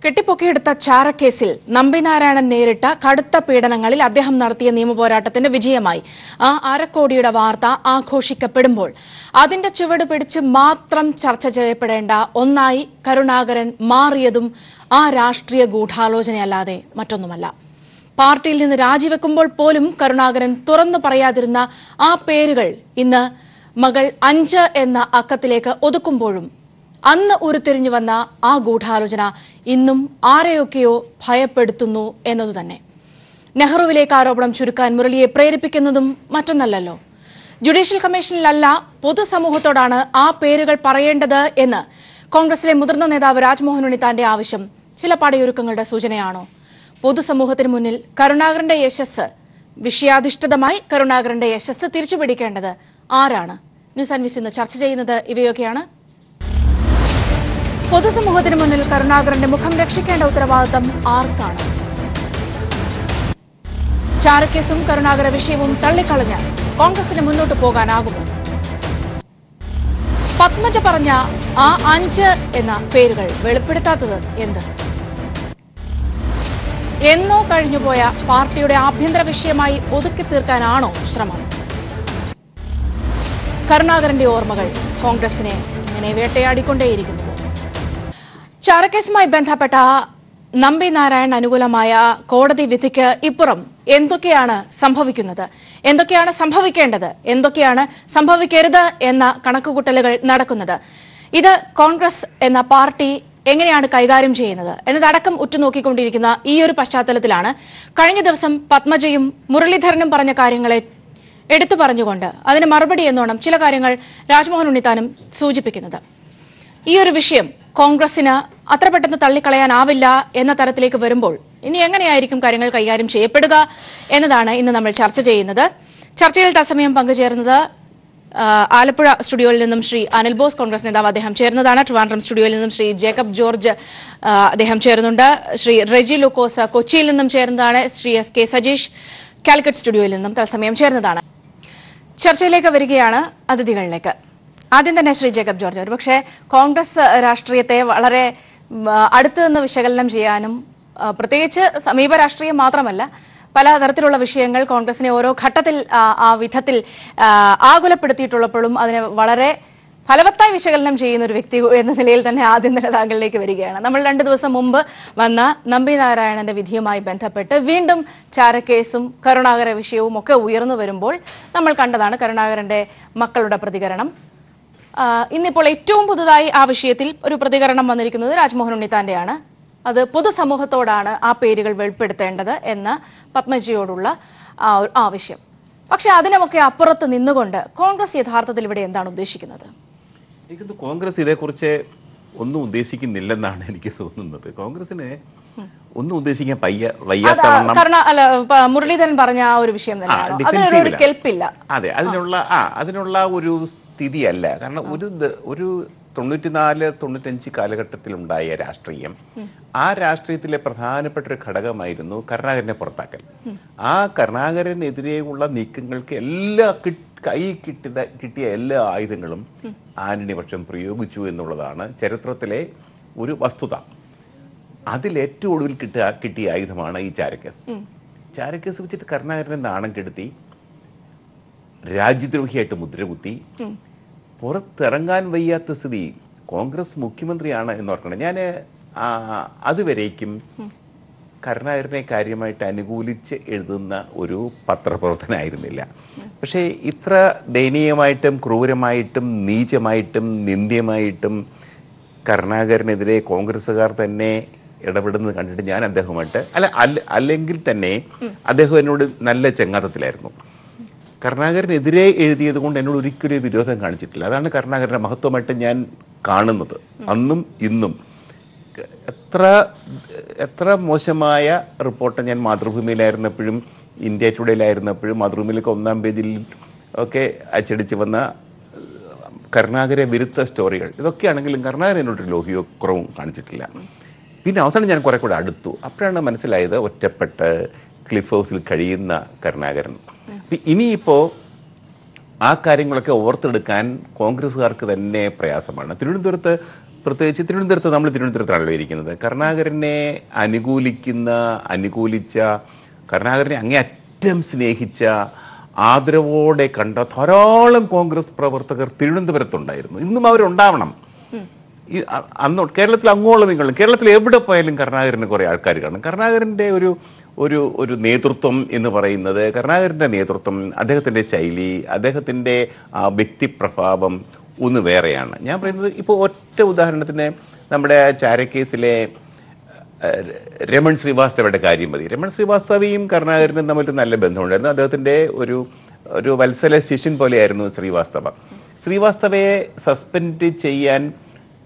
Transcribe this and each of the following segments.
കെട്ടിപ്പൊക്കിയെടുത്ത ചാരക്കേസിൽ നമ്പിനാരായണൻ നേരിട്ട കടുത്ത പീഡനങ്ങളിൽ അദ്ദേഹം നടത്തിയ നിയമപോരാട്ടത്തിന്റെ വിജയമായി ആ അരക്കോടിയുടെ വാർത്ത ആഘോഷിക്കപ്പെടുമ്പോൾ അതിന്റെ ചുവട് പിടിച്ച് മാത്രം ചർച്ച ചെയ്യപ്പെടേണ്ട ഒന്നായി കരുണാകരൻ മാറിയതും ആ രാഷ്ട്രീയ ഗൂഢാലോചനയല്ലാതെ മറ്റൊന്നുമല്ല. പാർട്ടിയിൽ നിന്ന് രാജിവെക്കുമ്പോൾ പോലും കരുണാകരൻ തുറന്നു പറയാതിരുന്ന ആ പേരുകൾ ഇന്ന് മകൾ 5 എന്ന അക്കത്തിലേക്ക് ഒതുക്കുമ്പോഴും അന്ന് ഉരുത്തിരിഞ്ഞു വന്ന ആ ഗൂഢാലോചന ഇന്നും ആരെയൊക്കെയോ ഭയപ്പെടുത്തുന്നു എന്നതുതന്നെ. നെഹ്റുവിലേക്ക് ആരോപണം ചുരുക്കാൻ മുരളിയെ പ്രേരിപ്പിക്കുന്നതും മറ്റൊന്നല്ലല്ലോ. ജുഡീഷ്യൽ കമ്മീഷനിലല്ല പൊതുസമൂഹത്തോടാണ് ആ പേരുകൾ പറയേണ്ടത് എന്ന് കോൺഗ്രസിലെ മുതിർന്ന നേതാവ് രാജ്മോഹൻ ഉണ്ണിത്താന്റെ ആവശ്യം ചില പടയൊരുക്കങ്ങളുടെ സൂചനയാണോ? പൊതുസമൂഹത്തിന് മുന്നിൽ കരുണാകരന്റെ യശസ് വിഷയാധിഷ്ഠിതമായി കരുണാകരന്റെ യശസ് തിരിച്ചുപിടിക്കേണ്ടത് ആരാണ്? ന്യൂസ് ആൻഡ് വിസ് ഇന്ന് ചർച്ച ചെയ്യുന്നത് ഇവയൊക്കെയാണ്. പൊതുസമൂഹത്തിന് മുന്നിൽ കരുണാകരന്റെ മുഖം രക്ഷിക്കേണ്ട ഉത്തരവാദിത്തം ആർക്കാണ്? ചാരക്കേസും കരുണാകര വിഷയവും തള്ളിക്കളഞ്ഞ് കോൺഗ്രസിന് മുന്നോട്ട് പോകാനാകുമോ? പത്മജ പറഞ്ഞ ആ 5 എന്ന പേരുകൾ വെളിപ്പെടുത്താത്തത് എന്ത്? എന്നോ കഴിഞ്ഞുപോയ പാർട്ടിയുടെ ആഭ്യന്തര വിഷയമായി ഒതുക്കി തീർക്കാനാണോ ശ്രമം? കരുണാകരന്റെ ഓർമ്മകൾ കോൺഗ്രസിനെ ഇങ്ങനെ വേട്ടയാടിക്കൊണ്ടേയിരിക്കുന്നു. ചാരക്കേസുമായി ബന്ധപ്പെട്ട നമ്പി നാരായണൻ അനുകൂലമായ കോടതി വിധിക്ക് ഇപ്പുറം എന്തൊക്കെയാണ് സംഭവിക്കുന്നത്, എന്തൊക്കെയാണ് സംഭവിക്കേണ്ടത്, എന്തൊക്കെയാണ് സംഭവിക്കരുത് എന്ന കണക്കുകൂട്ടലുകൾ നടക്കുന്നത്? ഇത് കോൺഗ്രസ് എന്ന പാർട്ടി എങ്ങനെയാണ് കൈകാര്യം ചെയ്യുന്നത് എന്നതടക്കം ഉറ്റുനോക്കിക്കൊണ്ടിരിക്കുന്ന ഈ ഒരു പശ്ചാത്തലത്തിലാണ് കഴിഞ്ഞ ദിവസം പത്മജയും മുരളീധരനും പറഞ്ഞ കാര്യങ്ങളെ എടുത്തു പറഞ്ഞുകൊണ്ട് അതിന് മറുപടി എന്നോണം ചില കാര്യങ്ങൾ രാജ്മോഹൻ ഉണ്ണിത്താനും സൂചിപ്പിക്കുന്നത്. ഈ ഒരു വിഷയം കോൺഗ്രസിന് അത്ര പെട്ടെന്ന് തള്ളിക്കളയാനാവില്ല എന്ന തരത്തിലേക്ക് വരുമ്പോൾ ഇനി എങ്ങനെയായിരിക്കും കാര്യങ്ങൾ കൈകാര്യം ചെയ്യപ്പെടുക എന്നതാണ് ഇന്ന് നമ്മൾ ചർച്ച ചെയ്യുന്നത്. ചർച്ചയിൽ തത്സമയം പങ്കുചേർന്നത് ആലപ്പുഴ സ്റ്റുഡിയോയിൽ നിന്നും ശ്രീ അനിൽ ബോസ്, കോൺഗ്രസ് നേതാവ്, അദ്ദേഹം ചേരുന്നതാണ്. ട്രിവാൻഡ്രം സ്റ്റുഡിയോയിൽ നിന്നും ശ്രീ ജേക്കബ് ജോർജ് അദ്ദേഹം ചേരുന്നുണ്ട്. ശ്രീ റെജി ലൂക്കോസ് കൊച്ചിയിൽ നിന്നും ചേരുന്നതാണ്. ശ്രീ എസ് കെ സജീഷ് കാലിക്കറ്റ് സ്റ്റുഡിയോയിൽ നിന്നും തത്സമയം ചേരുന്നതാണ്. ചർച്ചയിലേക്ക് വരികയാണ് അതിഥികളിലേക്ക്. ആദ്യം തന്നെ ശ്രീ ജേക്കബ് ജോർജ്, ഒരുപക്ഷെ കോൺഗ്രസ് രാഷ്ട്രീയത്തെ വളരെ അടുത്തു നിന്ന് വിശകലനം ചെയ്യാനും പ്രത്യേകിച്ച് സമീപ രാഷ്ട്രീയം മാത്രമല്ല പല തരത്തിലുള്ള വിഷയങ്ങൾ കോൺഗ്രസിനെ ഓരോ ഘട്ടത്തിൽ ആ വിധത്തിൽ ആകുലപ്പെടുത്തിയിട്ടുള്ളപ്പോഴും അതിനെ വളരെ ഫലവത്തായി വിശകലനം ചെയ്യുന്ന ഒരു വ്യക്തി എന്ന നിലയിൽ തന്നെ ആദ്യം തന്നെ താങ്കളിലേക്ക് വരികയാണ്. നമ്മൾ 2 ദിവസം മുമ്പ് വന്ന നമ്പി നാരായണന്റെ വിധിയുമായി ബന്ധപ്പെട്ട് വീണ്ടും ചാരക്കേസും കരുണാകര വിഷയവും ഒക്കെ ഉയർന്നു വരുമ്പോൾ നമ്മൾ കണ്ടതാണ് കരുണാകരന്റെ മക്കളുടെ പ്രതികരണം. ഇന്നിപ്പോൾ ഏറ്റവും പുതുതായി ആ വിഷയത്തിൽ ഒരു പ്രതികരണം വന്നിരിക്കുന്നത് രാജ്മോഹൻ ഉണ്ണിത്താന്റെയാണ്. അത് പൊതുസമൂഹത്തോടാണ് ആ പേരുകൾ വെളിപ്പെടുത്തേണ്ടത് എന്ന പത്മജിയോടുള്ള ആവശ്യം. പക്ഷെ അതിനൊക്കെ അപ്പുറത്ത് നിന്നുകൊണ്ട് കോൺഗ്രസ് യഥാർത്ഥത്തിൽ ഇവിടെ എന്താണ് ഉദ്ദേശിക്കുന്നത്? എനിക്ക് കോൺഗ്രസ് ഇതേക്കുറിച്ച് ഒന്നും ഉദ്ദേശിക്കുന്നില്ലെന്നാണ് എനിക്ക് തോന്നുന്നത്. കോൺഗ്രസിന് ഒന്നും ഉദ്ദേശിക്കാൻ മുരളീധരൻ പറഞ്ഞ ആ ഒരു വിഷയം തന്നെയാണ് കെൽപ്പില്ല. അതെ, അതിനുള്ള ഒരു സ്ഥിതിയല്ല. കാരണം ഒരു 94-95 കാലഘട്ടത്തിലുണ്ടായ രാഷ്ട്രീയം, ആ രാഷ്ട്രീയത്തിലെ പ്രധാനപ്പെട്ട ഒരു ഘടകമായിരുന്നു കരുണാകരനെ പുറത്താക്കൽ. ആ കരുണാകരനെതിരെയുള്ള നീക്കങ്ങൾക്ക് കിട്ടിയ എല്ലാ ആയുധങ്ങളും ആന്റണി പക്ഷം പ്രയോഗിച്ചു എന്നുള്ളതാണ് ചരിത്രത്തിലെ ഒരു വസ്തുത. അതിലേറ്റവും ഒടുവിൽ കിട്ടിയ ആയുധമാണ് ഈ ചാരക്കേസ് വെച്ചിട്ട് കരുണാകരനെ നാണം കെടുത്തി, രാജ്യദ്രോഹിയായിട്ട് മുദ്രകുത്തി, പുറത്തിറങ്ങാൻ വയ്യാത്ത സ്ഥിതി. കോൺഗ്രസ് മുഖ്യമന്ത്രിയാണ് എന്നോർക്കണം. ഞാൻ അതുവരേക്കും കരുണാകരനെ കാര്യമായിട്ട് അനുകൂലിച്ച് എഴുതുന്ന ഒരു പത്രപ്രവർത്തനമായിരുന്നില്ല. പക്ഷേ ഇത്ര ദയനീയമായിട്ടും ക്രൂരമായിട്ടും നീചമായിട്ടും നിന്ദ്യമായിട്ടും കരുണാകരനെതിരെ കോൺഗ്രസ്സുകാർ തന്നെ ഇടപെടുന്നത് കണ്ടിട്ട് ഞാൻ അദ്ദേഹവുമായിട്ട് അല്ലെങ്കിൽ തന്നെ അദ്ദേഹം എന്നോട് നല്ല ചങ്ങാത്തത്തിലായിരുന്നു. കരുണാകരനെതിരെ എഴുതിയത് കൊണ്ട് എന്നോട് ഒരിക്കലും വിരോധം കാണിച്ചിട്ടില്ല. അതാണ് കരുണാകരൻ്റെ മഹത്വമായിട്ട് ഞാൻ കാണുന്നത്. അന്നും ഇന്നും എത്ര മോശമായ റിപ്പോർട്ട് ഞാൻ മാതൃഭൂമിയിലായിരുന്നപ്പോഴും ഇന്ത്യ ടുഡേയിലായിരുന്നപ്പോഴും മാതൃഭൂമിയിലൊക്കെ 1-ാം പേജിൽ ഒക്കെ അച്ചടിച്ച് വന്ന കരുണാകര വിരുദ്ധ സ്റ്റോറികൾ ഇതൊക്കെയാണെങ്കിലും കരുണാകരൻ എന്നോടൊരു ലോഹിയോ കുറവും കാണിച്ചിട്ടില്ല. പിന്നെ അവസാനം ഞാൻ കുറെ കൂടെ അടുത്തു. അപ്പോഴാണ് മനസ്സിലായത് ഒറ്റപ്പെട്ട് ക്ലിഫ് ഹൗസിൽ കഴിയുന്ന കരുണാകരൻ. ഇനിയിപ്പോൾ ആ കാര്യങ്ങളൊക്കെ ഓർത്തെടുക്കാൻ കോൺഗ്രസ്സുകാർക്ക് തന്നെ പ്രയാസമാണ്. തിരുവനന്തപുരത്ത് പ്രത്യേകിച്ച് നമ്മൾ തിരുവനന്തപുരത്താണല്ലോ ഇരിക്കുന്നത്. കരുണാകരനെ അനുകൂലിച്ച കരുണാകരനെ അങ്ങേയറ്റം സ്നേഹിച്ച ആദരവോടെ കണ്ട ധാരാളം കോൺഗ്രസ് പ്രവർത്തകർ തിരുവനന്തപുരത്തുണ്ടായിരുന്നു. ഇന്നും അവരുണ്ടാവണം. അന്ന് കേരളത്തിൽ അങ്ങോളം ഇങ്ങോളം കേരളത്തിൽ എവിടെ പോയാലും കരുണാകരന് കുറേ ആൾക്കാർ കാണും. കരുണാകരൻ്റെ ഒരു നേതൃത്വം എന്ന് പറയുന്നത്, കരുണാകരൻ്റെ നേതൃത്വം, അദ്ദേഹത്തിൻ്റെ ശൈലി, അദ്ദേഹത്തിൻ്റെ വ്യക്തിപ്രഭാവം ഒന്ന് വേറെയാണ്. ഞാൻ പറയുന്നത് ഇപ്പോൾ ഒറ്റ ഉദാഹരണത്തിന് നമ്മുടെ ചാരക്കേസിലെ രമൺ ശ്രീവാസ്തവയുടെ കാര്യം മതി. രമൺ ശ്രീവാസ്തവയും കരുണാകരനും തമ്മിൽ നല്ല ബന്ധമുണ്ടായിരുന്നു. അദ്ദേഹത്തിൻ്റെ ഒരു വത്സല ശിഷ്യൻ പോലെയായിരുന്നു ശ്രീവാസ്തവയെ സസ്പെൻഡ് ചെയ്യാൻ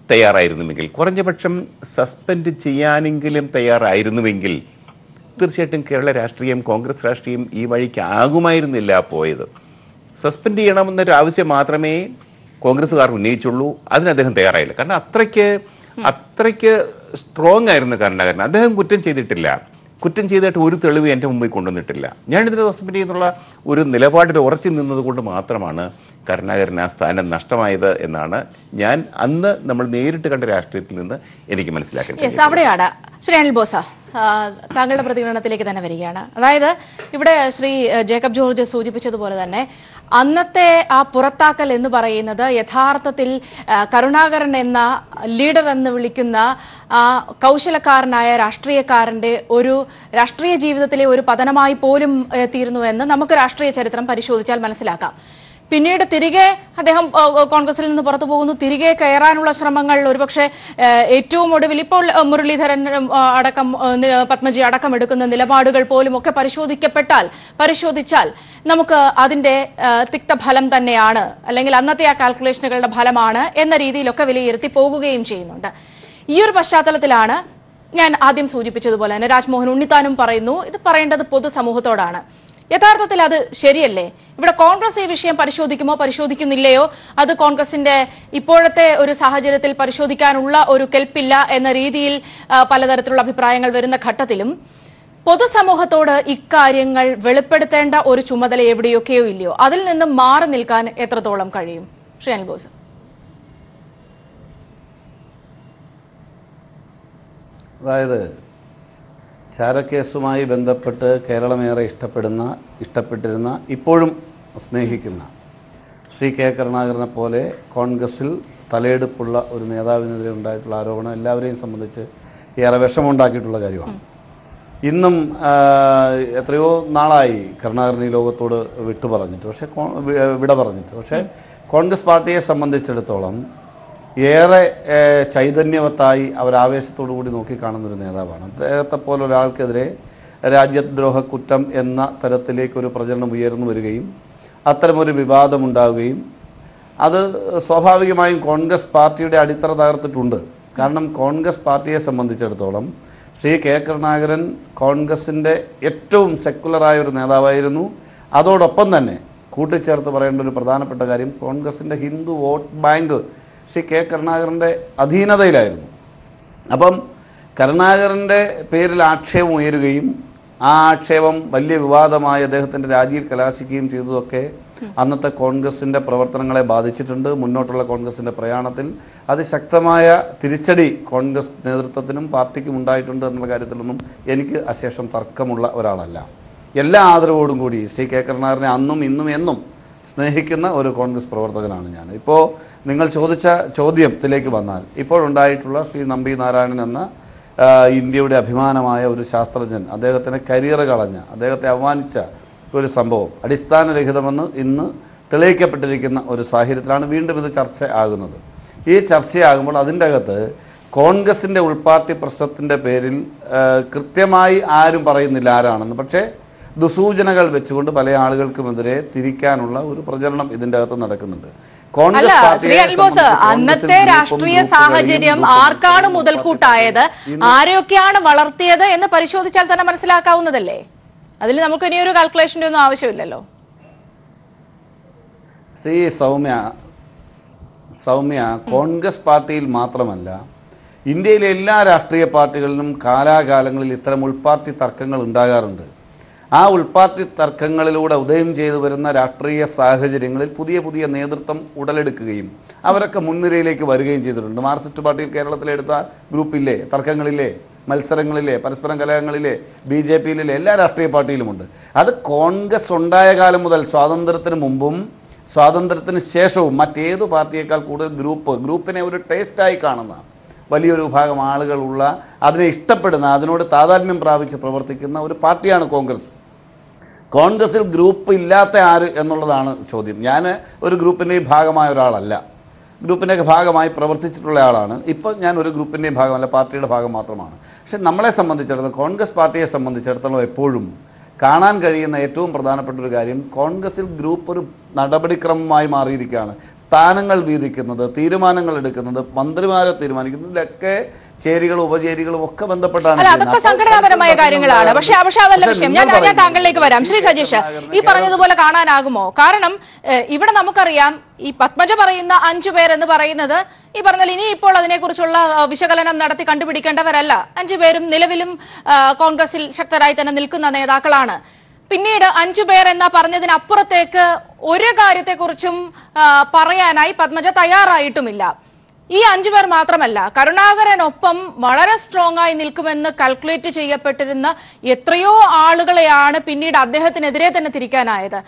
തയ്യാറായിരുന്നുവെങ്കിൽ, കുറഞ്ഞപക്ഷം സസ്പെൻഡ് ചെയ്യാനെങ്കിലും തയ്യാറായിരുന്നുവെങ്കിൽ തീർച്ചയായിട്ടും കേരള രാഷ്ട്രീയം, കോൺഗ്രസ് രാഷ്ട്രീയം ഈ വഴിക്ക് ആകുമായിരുന്നില്ല പോയത്. സസ്പെൻഡ് ചെയ്യണമെന്നൊരു ആവശ്യം മാത്രമേ കോൺഗ്രസ്സുകാർ ഉന്നയിച്ചുള്ളൂ. അതിന് അദ്ദേഹം തയ്യാറായില്ല. കാരണം അത്രയ്ക്ക് സ്ട്രോങ് ആയിരുന്നു കരുണാകരൻ. അദ്ദേഹം കുറ്റം ചെയ്തിട്ട് ഒരു തെളിവ് എൻ്റെ മുമ്പിൽ കൊണ്ടുവന്നിട്ടില്ല. ഞാനിതിനെ സസ്പെൻഡ് ചെയ്യുന്നുള്ള ഒരു നിലപാടിൽ ഉറച്ചു നിന്നത് കൊണ്ട് മാത്രമാണ് കരുണാകരൻ ആ സ്ഥാനം നഷ്ടമായത് എന്നാണ് ഞാൻ അന്ന് നമ്മൾ നേരിട്ട് കണ്ട രാഷ്ട്രീയത്തിൽ നിന്ന് എനിക്ക് മനസ്സിലാക്കുന്നത്. അവിടെയാണ് ശ്രീ അനിൽ ബോസ താങ്കളുടെ പ്രതികരണത്തിലേക്ക് തന്നെ വരികയാണ്. അതായത് ഇവിടെ ശ്രീ ജേക്കബ് ജോർജ് സൂചിപ്പിച്ചതുപോലെ തന്നെ അന്നത്തെ ആ പുറത്താക്കൽ എന്ന് പറയുന്നത് യഥാർത്ഥത്തിൽ കരുണാകരൻ എന്ന ലീഡർ എന്ന് വിളിക്കുന്ന ആ കൗശലക്കാരനായ രാഷ്ട്രീയക്കാരൻ്റെ ഒരു രാഷ്ട്രീയ ജീവിതത്തിലെ ഒരു പതനമായി പോലും തീർന്നുവെന്ന് നമുക്ക് രാഷ്ട്രീയ ചരിത്രം പരിശോധിച്ചാൽ മനസ്സിലാക്കാം. പിന്നീട് തിരികെ അദ്ദേഹം കോൺഗ്രസിൽ നിന്ന് പുറത്തു പോകുന്നു. തിരികെ കയറാനുള്ള ശ്രമങ്ങൾ ഒരുപക്ഷെ ഏറ്റവും ഒടുവിൽ ഇപ്പോൾ മുരളീധരൻ അടക്കം പത്മജി അടക്കം എടുക്കുന്ന നിലപാടുകൾ പോലും ഒക്കെ പരിശോധിച്ചാൽ നമുക്ക് അതിൻ്റെ തിക്തഫലം തന്നെയാണ്, അല്ലെങ്കിൽ അന്നത്തെ ആ കാൽക്കുലേഷനുകളുടെ ഫലമാണ് എന്ന രീതിയിലൊക്കെ വിലയിരുത്തി പോകുകയും ചെയ്യുന്നുണ്ട്. ഈ ഒരു പശ്ചാത്തലത്തിലാണ് ഞാൻ ആദ്യം സൂചിപ്പിച്ചതുപോലെ തന്നെ രാജ്മോഹൻ ഉണ്ണിത്താനും പറയുന്നു, ഇത് പറയേണ്ടത് പൊതുസമൂഹത്തോടാണ്. യഥാർത്ഥത്തിൽ അത് ശരിയല്ലേ? ഇവിടെ കോൺഗ്രസ് ഈ വിഷയം പരിശോധിക്കുന്നില്ലയോ? അത് കോൺഗ്രസിന്റെ ഇപ്പോഴത്തെ ഒരു സാഹചര്യത്തിൽ പരിശോധിക്കാനുള്ള ഒരു കെൽപ്പില്ല എന്ന രീതിയിൽ പലതരത്തിലുള്ള അഭിപ്രായങ്ങൾ വരുന്ന ഘട്ടത്തിലും പൊതുസമൂഹത്തോട് ഇക്കാര്യങ്ങൾ വെളിപ്പെടുത്തേണ്ട ഒരു ചുമതല എവിടെയൊക്കെയോ ഇല്ലയോ? അതിൽ നിന്നും മാറി നിൽക്കാൻ എത്രത്തോളം കഴിയും? ശ്രീ അനിൽ ബോസ്. അതായത് ചാരക്കേസുമായി ബന്ധപ്പെട്ട് കേരളമേറെ ഇഷ്ടപ്പെട്ടിരുന്ന ഇപ്പോഴും സ്നേഹിക്കുന്ന ശ്രീ കെ കരുണാകരനെ പോലെ കോൺഗ്രസിൽ തലയെടുപ്പുള്ള ഒരു നേതാവിനെതിരെ ഉണ്ടായിട്ടുള്ള ആരോപണം എല്ലാവരെയും സംബന്ധിച്ച് ഏറെ വിഷമമുണ്ടാക്കിയിട്ടുള്ള കാര്യമാണ്. ഇന്നും എത്രയോ നാളായി കരുണാകരൻ ഈ ലോകത്തോട് വിട പറഞ്ഞിട്ട്. പക്ഷേ കോൺഗ്രസ് പാർട്ടിയെ സംബന്ധിച്ചിടത്തോളം ഏറെ ചൈതന്യവത്തായി അവരാവേശത്തോടു കൂടി നോക്കിക്കാണുന്നൊരു നേതാവാണ്. അദ്ദേഹത്തെ പോലെ ഒരാൾക്കെതിരെ രാജ്യദ്രോഹ കുറ്റം എന്ന തരത്തിലേക്കൊരു പ്രചരണം ഉയർന്നു വരികയും അത്തരമൊരു വിവാദമുണ്ടാവുകയും അത് സ്വാഭാവികമായും കോൺഗ്രസ് പാർട്ടിയുടെ അടിത്തറ തകർത്തിട്ടുണ്ട്. കാരണം കോൺഗ്രസ് പാർട്ടിയെ സംബന്ധിച്ചിടത്തോളം ശ്രീ കെ കരുണാകരൻ കോൺഗ്രസിൻ്റെ ഏറ്റവും സെക്കുലറായ ഒരു നേതാവായിരുന്നു. അതോടൊപ്പം തന്നെ കൂട്ടിച്ചേർത്ത് പറയേണ്ട ഒരു പ്രധാനപ്പെട്ട കാര്യം, കോൺഗ്രസിൻ്റെ Hindu vote bank Shri K കരുണാകരൻ്റെ അധീനതയിലായിരുന്നു. അപ്പം കരുണാകരൻ്റെ പേരിൽ ആക്ഷേപം ഉയരുകയും ആ ആക്ഷേപം വലിയ വിവാദമായി അദ്ദേഹത്തിൻ്റെ രാജിയിൽ കലാശിക്കുകയും ചെയ്തതൊക്കെ അന്നത്തെ കോൺഗ്രസിൻ്റെ പ്രവർത്തനങ്ങളെ ബാധിച്ചിട്ടുണ്ട്. മുന്നോട്ടുള്ള കോൺഗ്രസിൻ്റെ പ്രയാണത്തിൽ അതിശക്തമായ തിരിച്ചടി കോൺഗ്രസ് നേതൃത്വത്തിനും പാർട്ടിക്കും ഉണ്ടായിട്ടുണ്ട് എന്നുള്ള കാര്യത്തിലൊന്നും എനിക്ക് അശേഷം തർക്കമുള്ള ഒരാളല്ല. എല്ലാ ആദരവോടും കൂടി ശ്രീ കെ കരുണാകരനെ അന്നും ഇന്നും എന്നും സ്നേഹിക്കുന്ന ഒരു കോൺഗ്രസ് പ്രവർത്തകനാണ് ഞാൻ. ഇപ്പോൾ നിങ്ങൾ ചോദിച്ച ചോദ്യത്തിലേക്ക് വന്നാൽ, ഇപ്പോഴുണ്ടായിട്ടുള്ള ശ്രീ നമ്പി നാരായണൻ എന്ന ഇന്ത്യയുടെ അഭിമാനമായ ഒരു ശാസ്ത്രജ്ഞൻ, അദ്ദേഹത്തിൻ്റെ കരിയർ കളഞ്ഞ, അദ്ദേഹത്തെ അവമാനിച്ച ഒരു സംഭവം അടിസ്ഥാനരഹിതമെന്ന് ഇന്ന് തെളിയിക്കപ്പെട്ടിരിക്കുന്ന ഒരു സാഹചര്യത്തിലാണ് വീണ്ടും ഇത് ചർച്ച ആകുന്നത്. ഈ ചർച്ചയാകുമ്പോൾ അതിൻ്റെ അകത്ത് കോൺഗ്രസിൻ്റെ ഉൾപാർട്ടി പ്രശ്നത്തിൻ്റെ പേരിൽ കൃത്യമായി ആരും പറയുന്നില്ല ആരാണെന്ന്. പക്ഷേ ദുസൂചനകൾ വെച്ചുകൊണ്ട് പല ആളുകൾക്കുമെതിരെ തിരിക്കാനുള്ള ഒരു പ്രചരണം ഇതിൻ്റെ അകത്ത് നടക്കുന്നുണ്ട്. ശ്രീ അനിൽ ബോസ്, അന്നത്തെ രാഷ്ട്രീയ സാഹചര്യം ആർക്കാണ് മുതൽക്കൂട്ടായത്, ആരെയൊക്കെയാണ് വളർത്തിയത് എന്ന് പരിശോധിച്ചാൽ തന്നെ മനസ്സിലാക്കാവുന്നതല്ലേ? അതിൽ നമുക്ക് ഇനിയൊരു കാൽക്കുലേഷൻ്റെ ഒന്നും ആവശ്യമില്ലല്ലോ. സൗമ്യ, കോൺഗ്രസ് പാർട്ടിയിൽ മാത്രമല്ല ഇന്ത്യയിലെ എല്ലാ രാഷ്ട്രീയ പാർട്ടികളിലും കാലാകാലങ്ങളിൽ ഇത്തരം ഉൾപാർട്ടി തർക്കങ്ങൾ ഉണ്ടാകാറുണ്ട്. ആ ഉൾപാർട്ടി തർക്കങ്ങളിലൂടെ ഉദയം ചെയ്തു വരുന്ന രാഷ്ട്രീയ സാഹചര്യങ്ങളിൽ പുതിയ പുതിയ നേതൃത്വം ഉടലെടുക്കുകയും അവരൊക്കെ മുൻനിരയിലേക്ക് വരികയും ചെയ്തിട്ടുണ്ട്. മാർക്സിസ്റ്റ് പാർട്ടിയിൽ കേരളത്തിലെടുത്ത ഗ്രൂപ്പില്ലേ, തർക്കങ്ങളില്ലേ, മത്സരങ്ങളിലെ, പരസ്പരം കലഹങ്ങളിലെ, BJP-യിലെ എല്ലാ രാഷ്ട്രീയ പാർട്ടിയിലുമുണ്ട്. അത് കോൺഗ്രസ് ഉണ്ടായ കാലം മുതൽ സ്വാതന്ത്ര്യത്തിന് മുമ്പും സ്വാതന്ത്ര്യത്തിന് ശേഷവും മറ്റേതു പാർട്ടിയേക്കാൾ കൂടുതൽ ഗ്രൂപ്പിനെ ഒരു ടേസ്റ്റായി കാണുന്ന വലിയൊരു വിഭാഗം ആളുകളുള്ള, അതിനെ ഇഷ്ടപ്പെടുന്ന, അതിനോട് താതാത്മ്യം പ്രാപിച്ച് പ്രവർത്തിക്കുന്ന ഒരു പാർട്ടിയാണ് കോൺഗ്രസ്. കോൺഗ്രസിൽ ഗ്രൂപ്പ് ഇല്ലാത്ത ആര് എന്നുള്ളതാണ് ചോദ്യം. ഞാൻ ഒരു ഗ്രൂപ്പിൻ്റെയും ഭാഗമായ ഒരാളല്ല, ഗ്രൂപ്പിൻ്റെയൊക്കെ ഭാഗമായി പ്രവർത്തിച്ചിട്ടുള്ള ആളാണ്. ഇപ്പോൾ ഞാൻ ഒരു ഗ്രൂപ്പിൻ്റെയും ഭാഗമല്ല, പാർട്ടിയുടെ ഭാഗം മാത്രമാണ്. പക്ഷെ നമ്മളെ സംബന്ധിച്ചിടത്തോളം, കോൺഗ്രസ് പാർട്ടിയെ സംബന്ധിച്ചിടത്തോളം എപ്പോഴും കാണാൻ കഴിയുന്ന ഏറ്റവും പ്രധാനപ്പെട്ട ഒരു കാര്യം, കോൺഗ്രസിൽ ഗ്രൂപ്പ് ഒരു നടപടിക്രമമായി മാറിയിരിക്കുകയാണ്. സ്ഥാനങ്ങൾ വീതിക്കുന്നത്, തീരുമാനങ്ങൾ എടുക്കുന്നത്, മന്ത്രിമാരെ തീരുമാനിക്കുന്നതിലൊക്കെ ചേരികളും ഉപചേരികളും ഒക്കെ ബന്ധപ്പെട്ടാണ്. അതൊക്കെ സംഘടനാപരമായ കാര്യങ്ങളാണ്. പക്ഷെ അതല്ല വിഷയം. ഞാൻ താങ്കളിലേക്ക് വരാം. ശ്രീ സജീഷ്, ഈ പറഞ്ഞതുപോലെ കാണാനാകുമോ? കാരണം ഇവിടെ നമുക്കറിയാം, ഈ പത്മജ പറയുന്ന 5 പേർ എന്ന് പറയുന്നത് ഈ പറഞ്ഞാൽ ഇനി ഇപ്പോൾ അതിനെക്കുറിച്ചുള്ള വിശകലനം നടത്തി കണ്ടുപിടിക്കേണ്ടവരല്ല. 5 പേരും നിലവിലും കോൺഗ്രസിൽ ശക്തരായി തന്നെ നിൽക്കുന്ന നേതാക്കളാണ്. പിന്നീട് 5 പേർ എന്ന പറഞ്ഞതിനപ്പുറത്തേക്ക് ഒരു കാര്യത്തെക്കുറിച്ചും പറയാനായി പത്മജ തയ്യാറായിട്ടുമില്ല. ഈ 5 പേർ മാത്രമല്ല, കരുണാകരനൊപ്പം വളരെ സ്ട്രോങ് ആയി നിൽക്കുമെന്ന് കാൽക്കുലേറ്റ് ചെയ്യപ്പെട്ടിരുന്ന എത്രയോ ആളുകളെയാണ് പിന്നീട് അദ്ദേഹത്തിനെതിരെ തന്നെ തിരിക്കാനായത്.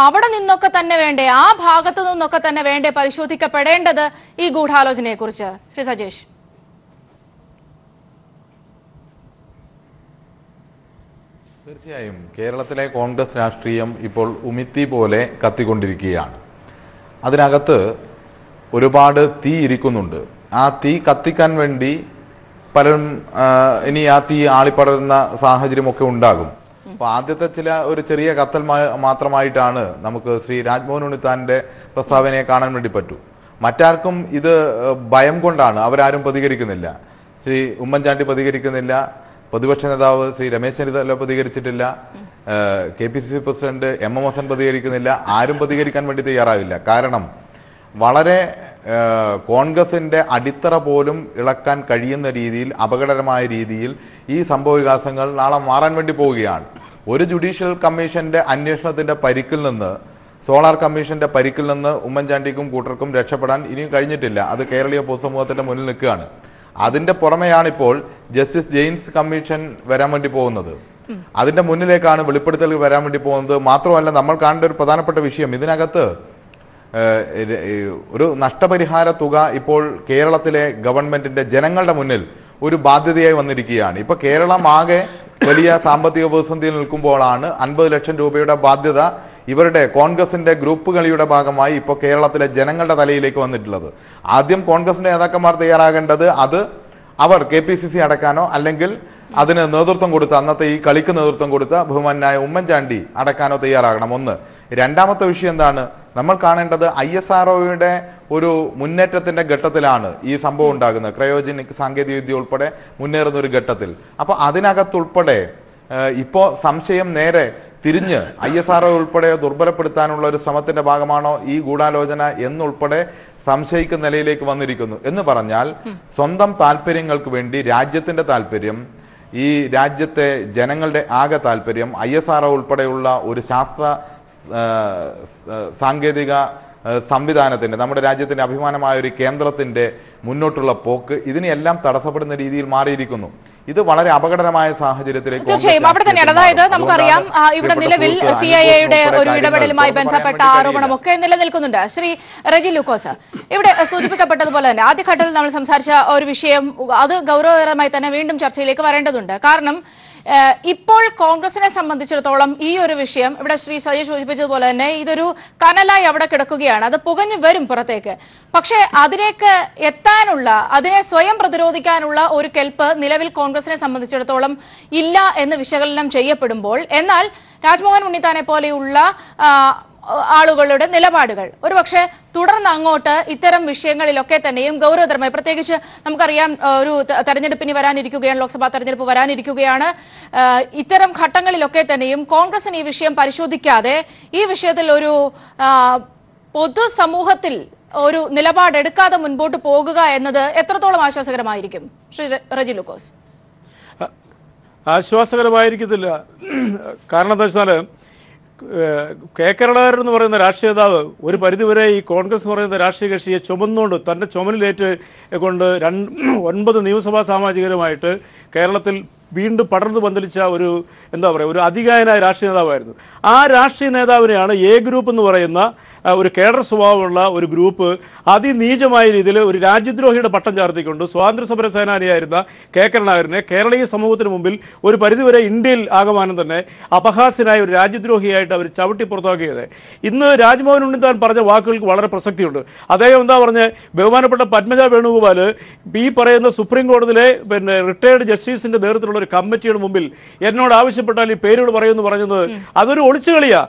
അവിടെ നിന്നൊക്കെ തന്നെ വേണ്ടേ, ആ ഭാഗത്തു നിന്നൊക്കെ തന്നെ വേണ്ടേ പരിശോധിക്കപ്പെടേണ്ടത് ഈ ഗൂഢാലോചനയെ കുറിച്ച്? ശ്രീ സജേഷ്. തീർച്ചയായും കേരളത്തിലെ കോൺഗ്രസ് രാഷ്ട്രീയം ഇപ്പോൾ ഉമിത്തി പോലെ കത്തിക്കൊണ്ടിരിക്കുകയാണ്. അതിനകത്ത് ഒരുപാട് തീ ഇരിക്കുന്നുണ്ട്. ആ തീ കത്തിക്കാൻ വേണ്ടി പലരും ഇനി ആ തീ ആളിപ്പടരുന്ന സാഹചര്യമൊക്കെ ഉണ്ടാകും. അപ്പോൾ ആദ്യത്തെ ഒരു ചെറിയ കത്തൽ മാത്രമായിട്ടാണ് നമുക്ക് ശ്രീ രാജ്മോഹൻ ഉണ്ണിത്താൻ്റെ പ്രസ്താവനയെ കാണാൻ വേണ്ടി പറ്റൂ. മറ്റാർക്കും ഇത് ഭയം കൊണ്ടാണ്, അവരാരും പ്രതികരിക്കുന്നില്ല. ശ്രീ ഉമ്മൻചാണ്ടി പ്രതികരിക്കുന്നില്ല, പ്രതിപക്ഷ നേതാവ് ശ്രീ രമേശ് ചെന്നിത്തല പ്രതികരിച്ചിട്ടില്ല, KPCC പ്രസിഡന്റ് MM ഹസൻ പ്രതികരിക്കുന്നില്ല, ആരും പ്രതികരിക്കാൻ വേണ്ടി തയ്യാറാവില്ല. കാരണം വളരെ കോൺഗ്രസിൻ്റെ അടിത്തറ പോലും ഇളക്കാൻ കഴിയുന്ന രീതിയിൽ, അപകടകരമായ രീതിയിൽ ഈ സംഭവവികാസങ്ങൾ നാളെ മാറാൻ വേണ്ടി പോവുകയാണ്. ഒരു ജുഡീഷ്യൽ കമ്മീഷന്റെ അന്വേഷണത്തിന്റെ പരിക്കിൽ നിന്ന്, സോളാർ കമ്മീഷന്റെ പരിക്കിൽ നിന്ന് ഉമ്മൻചാണ്ടിക്കും കൂട്ടർക്കും രക്ഷപ്പെടാൻ ഇനിയും കഴിഞ്ഞിട്ടില്ല. അത് കേരളീയ പൊതുസമൂഹത്തിന്റെ മുന്നിൽ നിൽക്കുകയാണ്. അതിന്റെ പുറമെയാണ് ഇപ്പോൾ ജസ്റ്റിസ് ജെയിംസ് കമ്മീഷൻ വരാൻ വേണ്ടി പോകുന്നത്. അതിന്റെ മുന്നിലേക്കാണ് വെളിപ്പെടുത്തൽ വരാൻ വേണ്ടി പോകുന്നത്. മാത്രമല്ല, നമ്മൾ കാണേണ്ട ഒരു പ്രധാനപ്പെട്ട വിഷയം, ഇതിനകത്ത് ഒരു നഷ്ടപരിഹാര തുക ഇപ്പോൾ കേരളത്തിലെ ഗവൺമെന്റിന്റെ ജനങ്ങളുടെ മുന്നിൽ ഒരു ബാധ്യതയായി വന്നിരിക്കുകയാണ്. ഇപ്പൊ കേരളം ആകെ വലിയ സാമ്പത്തിക പ്രതിസന്ധിയിൽ നിൽക്കുമ്പോഴാണ് 50 ലക്ഷം രൂപയുടെ ബാധ്യത ഇവരുടെ കോൺഗ്രസിന്റെ ഗ്രൂപ്പ് കളിയുടെ ഭാഗമായി ഇപ്പോൾ കേരളത്തിലെ ജനങ്ങളുടെ തലയിലേക്ക് വന്നിട്ടുള്ളത്. ആദ്യം കോൺഗ്രസിന്റെ നേതാക്കന്മാർ തയ്യാറാകേണ്ടത് അത് അവർ KPCC അടക്കാനോ അല്ലെങ്കിൽ അതിന് നേതൃത്വം കൊടുത്ത, അന്നത്തെ ഈ കളിക്ക് നേതൃത്വം കൊടുത്ത ബഹുമാനായ ഉമ്മൻചാണ്ടി അടക്കാനോ തയ്യാറാകണം. ഒന്ന്. രണ്ടാമത്തെ വിഷയം എന്താണ്, നമ്മൾ കാണേണ്ടത് ISROയുടെ ഒരു മുന്നേറ്റത്തിന്റെ ഘട്ടത്തിലാണ് ഈ സംഭവം ഉണ്ടാകുന്നത്. ക്രയോജനിക് സാങ്കേതികവിദ്യ ഉൾപ്പെടെ മുന്നേറുന്ന ഒരു ഘട്ടത്തിൽ. അപ്പൊ അതിനകത്തുൾപ്പെടെ ഇപ്പോ സംശയം നേരെ തിരിഞ്ഞ് ISRO ഉൾപ്പെടെ ദുർബലപ്പെടുത്താനുള്ള ഒരു ശ്രമത്തിന്റെ ഭാഗമാണോ ഈ ഗൂഢാലോചന എന്നുൾപ്പെടെ സംശയിക്കുന്ന നിലയിലേക്ക് വന്നിരിക്കുന്നു. എന്ന് പറഞ്ഞാൽ സ്വന്തം താല്പര്യങ്ങൾക്ക് വേണ്ടി രാജ്യത്തിന്റെ താല്പര്യം, ഈ രാജ്യത്തെ ജനങ്ങളുടെ ആകെ താല്പര്യം, ISRO ഉൾപ്പെടെയുള്ള ഒരു ശാസ്ത്ര സാങ്കേതിക സംവിധാനത്തിന്റെ, നമ്മുടെ രാജ്യത്തിന്റെ അഭിമാനമായ ഒരു കേന്ദ്രത്തിന്റെ മുന്നോട്ടുള്ള പോക്ക്, ഇതിനെല്ലാം തടസ്സപ്പെടുന്ന രീതിയിൽ മാറിയിരിക്കുന്നു. ഇത് വളരെ അപകടകരമായ സാഹചര്യത്തിലേക്ക് തീർച്ചയായും അവിടെ തന്നെയാണ്. അതായത് നമുക്കറിയാം, ഇവിടെ നിലവിൽ CIA-യുടെ ഒരു ഇടപെടലുമായി ബന്ധപ്പെട്ട ആരോപണമൊക്കെ നിലനിൽക്കുന്നുണ്ട്. ശ്രീ റെജി ലൂക്കോസ്, ഇവിടെ സൂചിപ്പിക്കപ്പെട്ടതുപോലെ തന്നെ ആദ്യഘട്ടത്തിൽ നമ്മൾ സംസാരിച്ച ഒരു വിഷയം, അത് ഗൗരവകരമായി തന്നെ വീണ്ടും ചർച്ചയിലേക്ക് വരേണ്ടതുണ്ട്. കാരണം ഇപ്പോൾ കോൺഗ്രസിനെ സംബന്ധിച്ചിടത്തോളം ഈ ഒരു വിഷയം, ഇവിടെ ശ്രീ സജീഷ് സൂചിപ്പിച്ചതുപോലെ തന്നെ ഇതൊരു കനലായി അവിടെ കിടക്കുകയാണ്. അത് പുകഞ്ഞു വരും പുറത്തേക്ക്. പക്ഷേ അതിലേക്ക് എത്താനുള്ള, അതിനെ സ്വയം പ്രതിരോധിക്കാനുള്ള ഒരു കെൽപ്പ് നിലവിൽ കോൺഗ്രസിനെ സംബന്ധിച്ചിടത്തോളം ഇല്ല എന്ന് വിശകലനം ചെയ്യപ്പെടുമ്പോൾ, എന്നാൽ രാജ്മോഹൻ ഉണ്ണിത്താനെ പോലെയുള്ള ആളുകളുടെ നിലപാടുകൾ ഒരുപക്ഷെ തുടർന്ന് അങ്ങോട്ട് ഇത്തരം വിഷയങ്ങളിലൊക്കെ തന്നെയും ഗൗരവതരമായി, പ്രത്യേകിച്ച് നമുക്കറിയാം ഒരു തെരഞ്ഞെടുപ്പിന് വരാനിരിക്കുകയാണ്, ലോക്സഭാ തെരഞ്ഞെടുപ്പ് വരാനിരിക്കുകയാണ്. ഇത്തരം ഘട്ടങ്ങളിലൊക്കെ തന്നെയും കോൺഗ്രസിന് ഈ വിഷയം പരിശോധിക്കാതെ ഈ വിഷയത്തിൽ ഒരു പൊതുസമൂഹത്തിൽ ഒരു നിലപാടെടുക്കാതെ മുൻപോട്ട് പോകുക എന്നത് എത്രത്തോളം ആശ്വാസകരമായിരിക്കും? ശ്രീ റെജി ലൂക്കോസ്. ആശ്വാസകരമായിരിക്കത്തില്ല. കാരണം എന്താ വെച്ചാൽ കെ കരുണാകരൻ എന്ന് പറയുന്ന രാഷ്ട്രീയ നേതാവ് ഒരു പരിധിവരെ ഈ കോൺഗ്രസ് എന്ന് പറയുന്ന രാഷ്ട്രീയ കക്ഷിയെ ചുമന്നുകൊണ്ട് തൻ്റെ ചുമലിലേറ്റ് കൊണ്ട് 9 നിയമസഭാ സാമാജികരുമായിട്ട് കേരളത്തിൽ വീണ്ടും പടർന്നു പന്തലിച്ച ഒരു എന്താ പറയുക ഒരു അതികായനായ രാഷ്ട്രീയ നേതാവായിരുന്നു. ആ രാഷ്ട്രീയ നേതാവിനെയാണ് എ ഗ്രൂപ്പ് എന്ന് പറയുന്ന ഒരു കേഡർ സ്വഭാവമുള്ള ഒരു ഗ്രൂപ്പ് അതിനീചമായ രീതിയിൽ ഒരു രാജ്യദ്രോഹിയുടെ പട്ടം ചാർത്തിക്കൊണ്ട് സ്വാതന്ത്ര്യ സമര സേനാനിയായിരുന്ന കെ കരുണാകരനെ കേരളീയ സമൂഹത്തിന് മുമ്പിൽ ഒരു പരിധിവരെ ഇന്ത്യയിൽ ആകമാനം തന്നെ അപഹാസ്യനായ ഒരു രാജ്യദ്രോഹിയായിട്ട് അവർ ചവിട്ടി പുറത്താക്കിയത്. ഇന്ന് രാജ്മോഹൻ ഉണ്ണിത്താൻ പറഞ്ഞ വാക്കുകൾക്ക് വളരെ പ്രസക്തിയുണ്ട്. അദ്ദേഹം എന്താ പറഞ്ഞ് ബഹുമാനപ്പെട്ട പത്മജ വേണുഗോപാൽ ഈ പറയുന്ന സുപ്രീം കോടതിയിലെ റിട്ടയർഡ് ജസ്റ്റിസിന്റെ നേതൃത്വത്തിലുള്ള ഒരു കമ്മിറ്റിയുടെ മുമ്പിൽ എന്നോട് ആവശ്യപ്പെട്ടാൽ ഈ പേരുകൾ പറയുമെന്ന് പറഞ്ഞത് അതൊരു ഒളിച്ചുകളിയാ.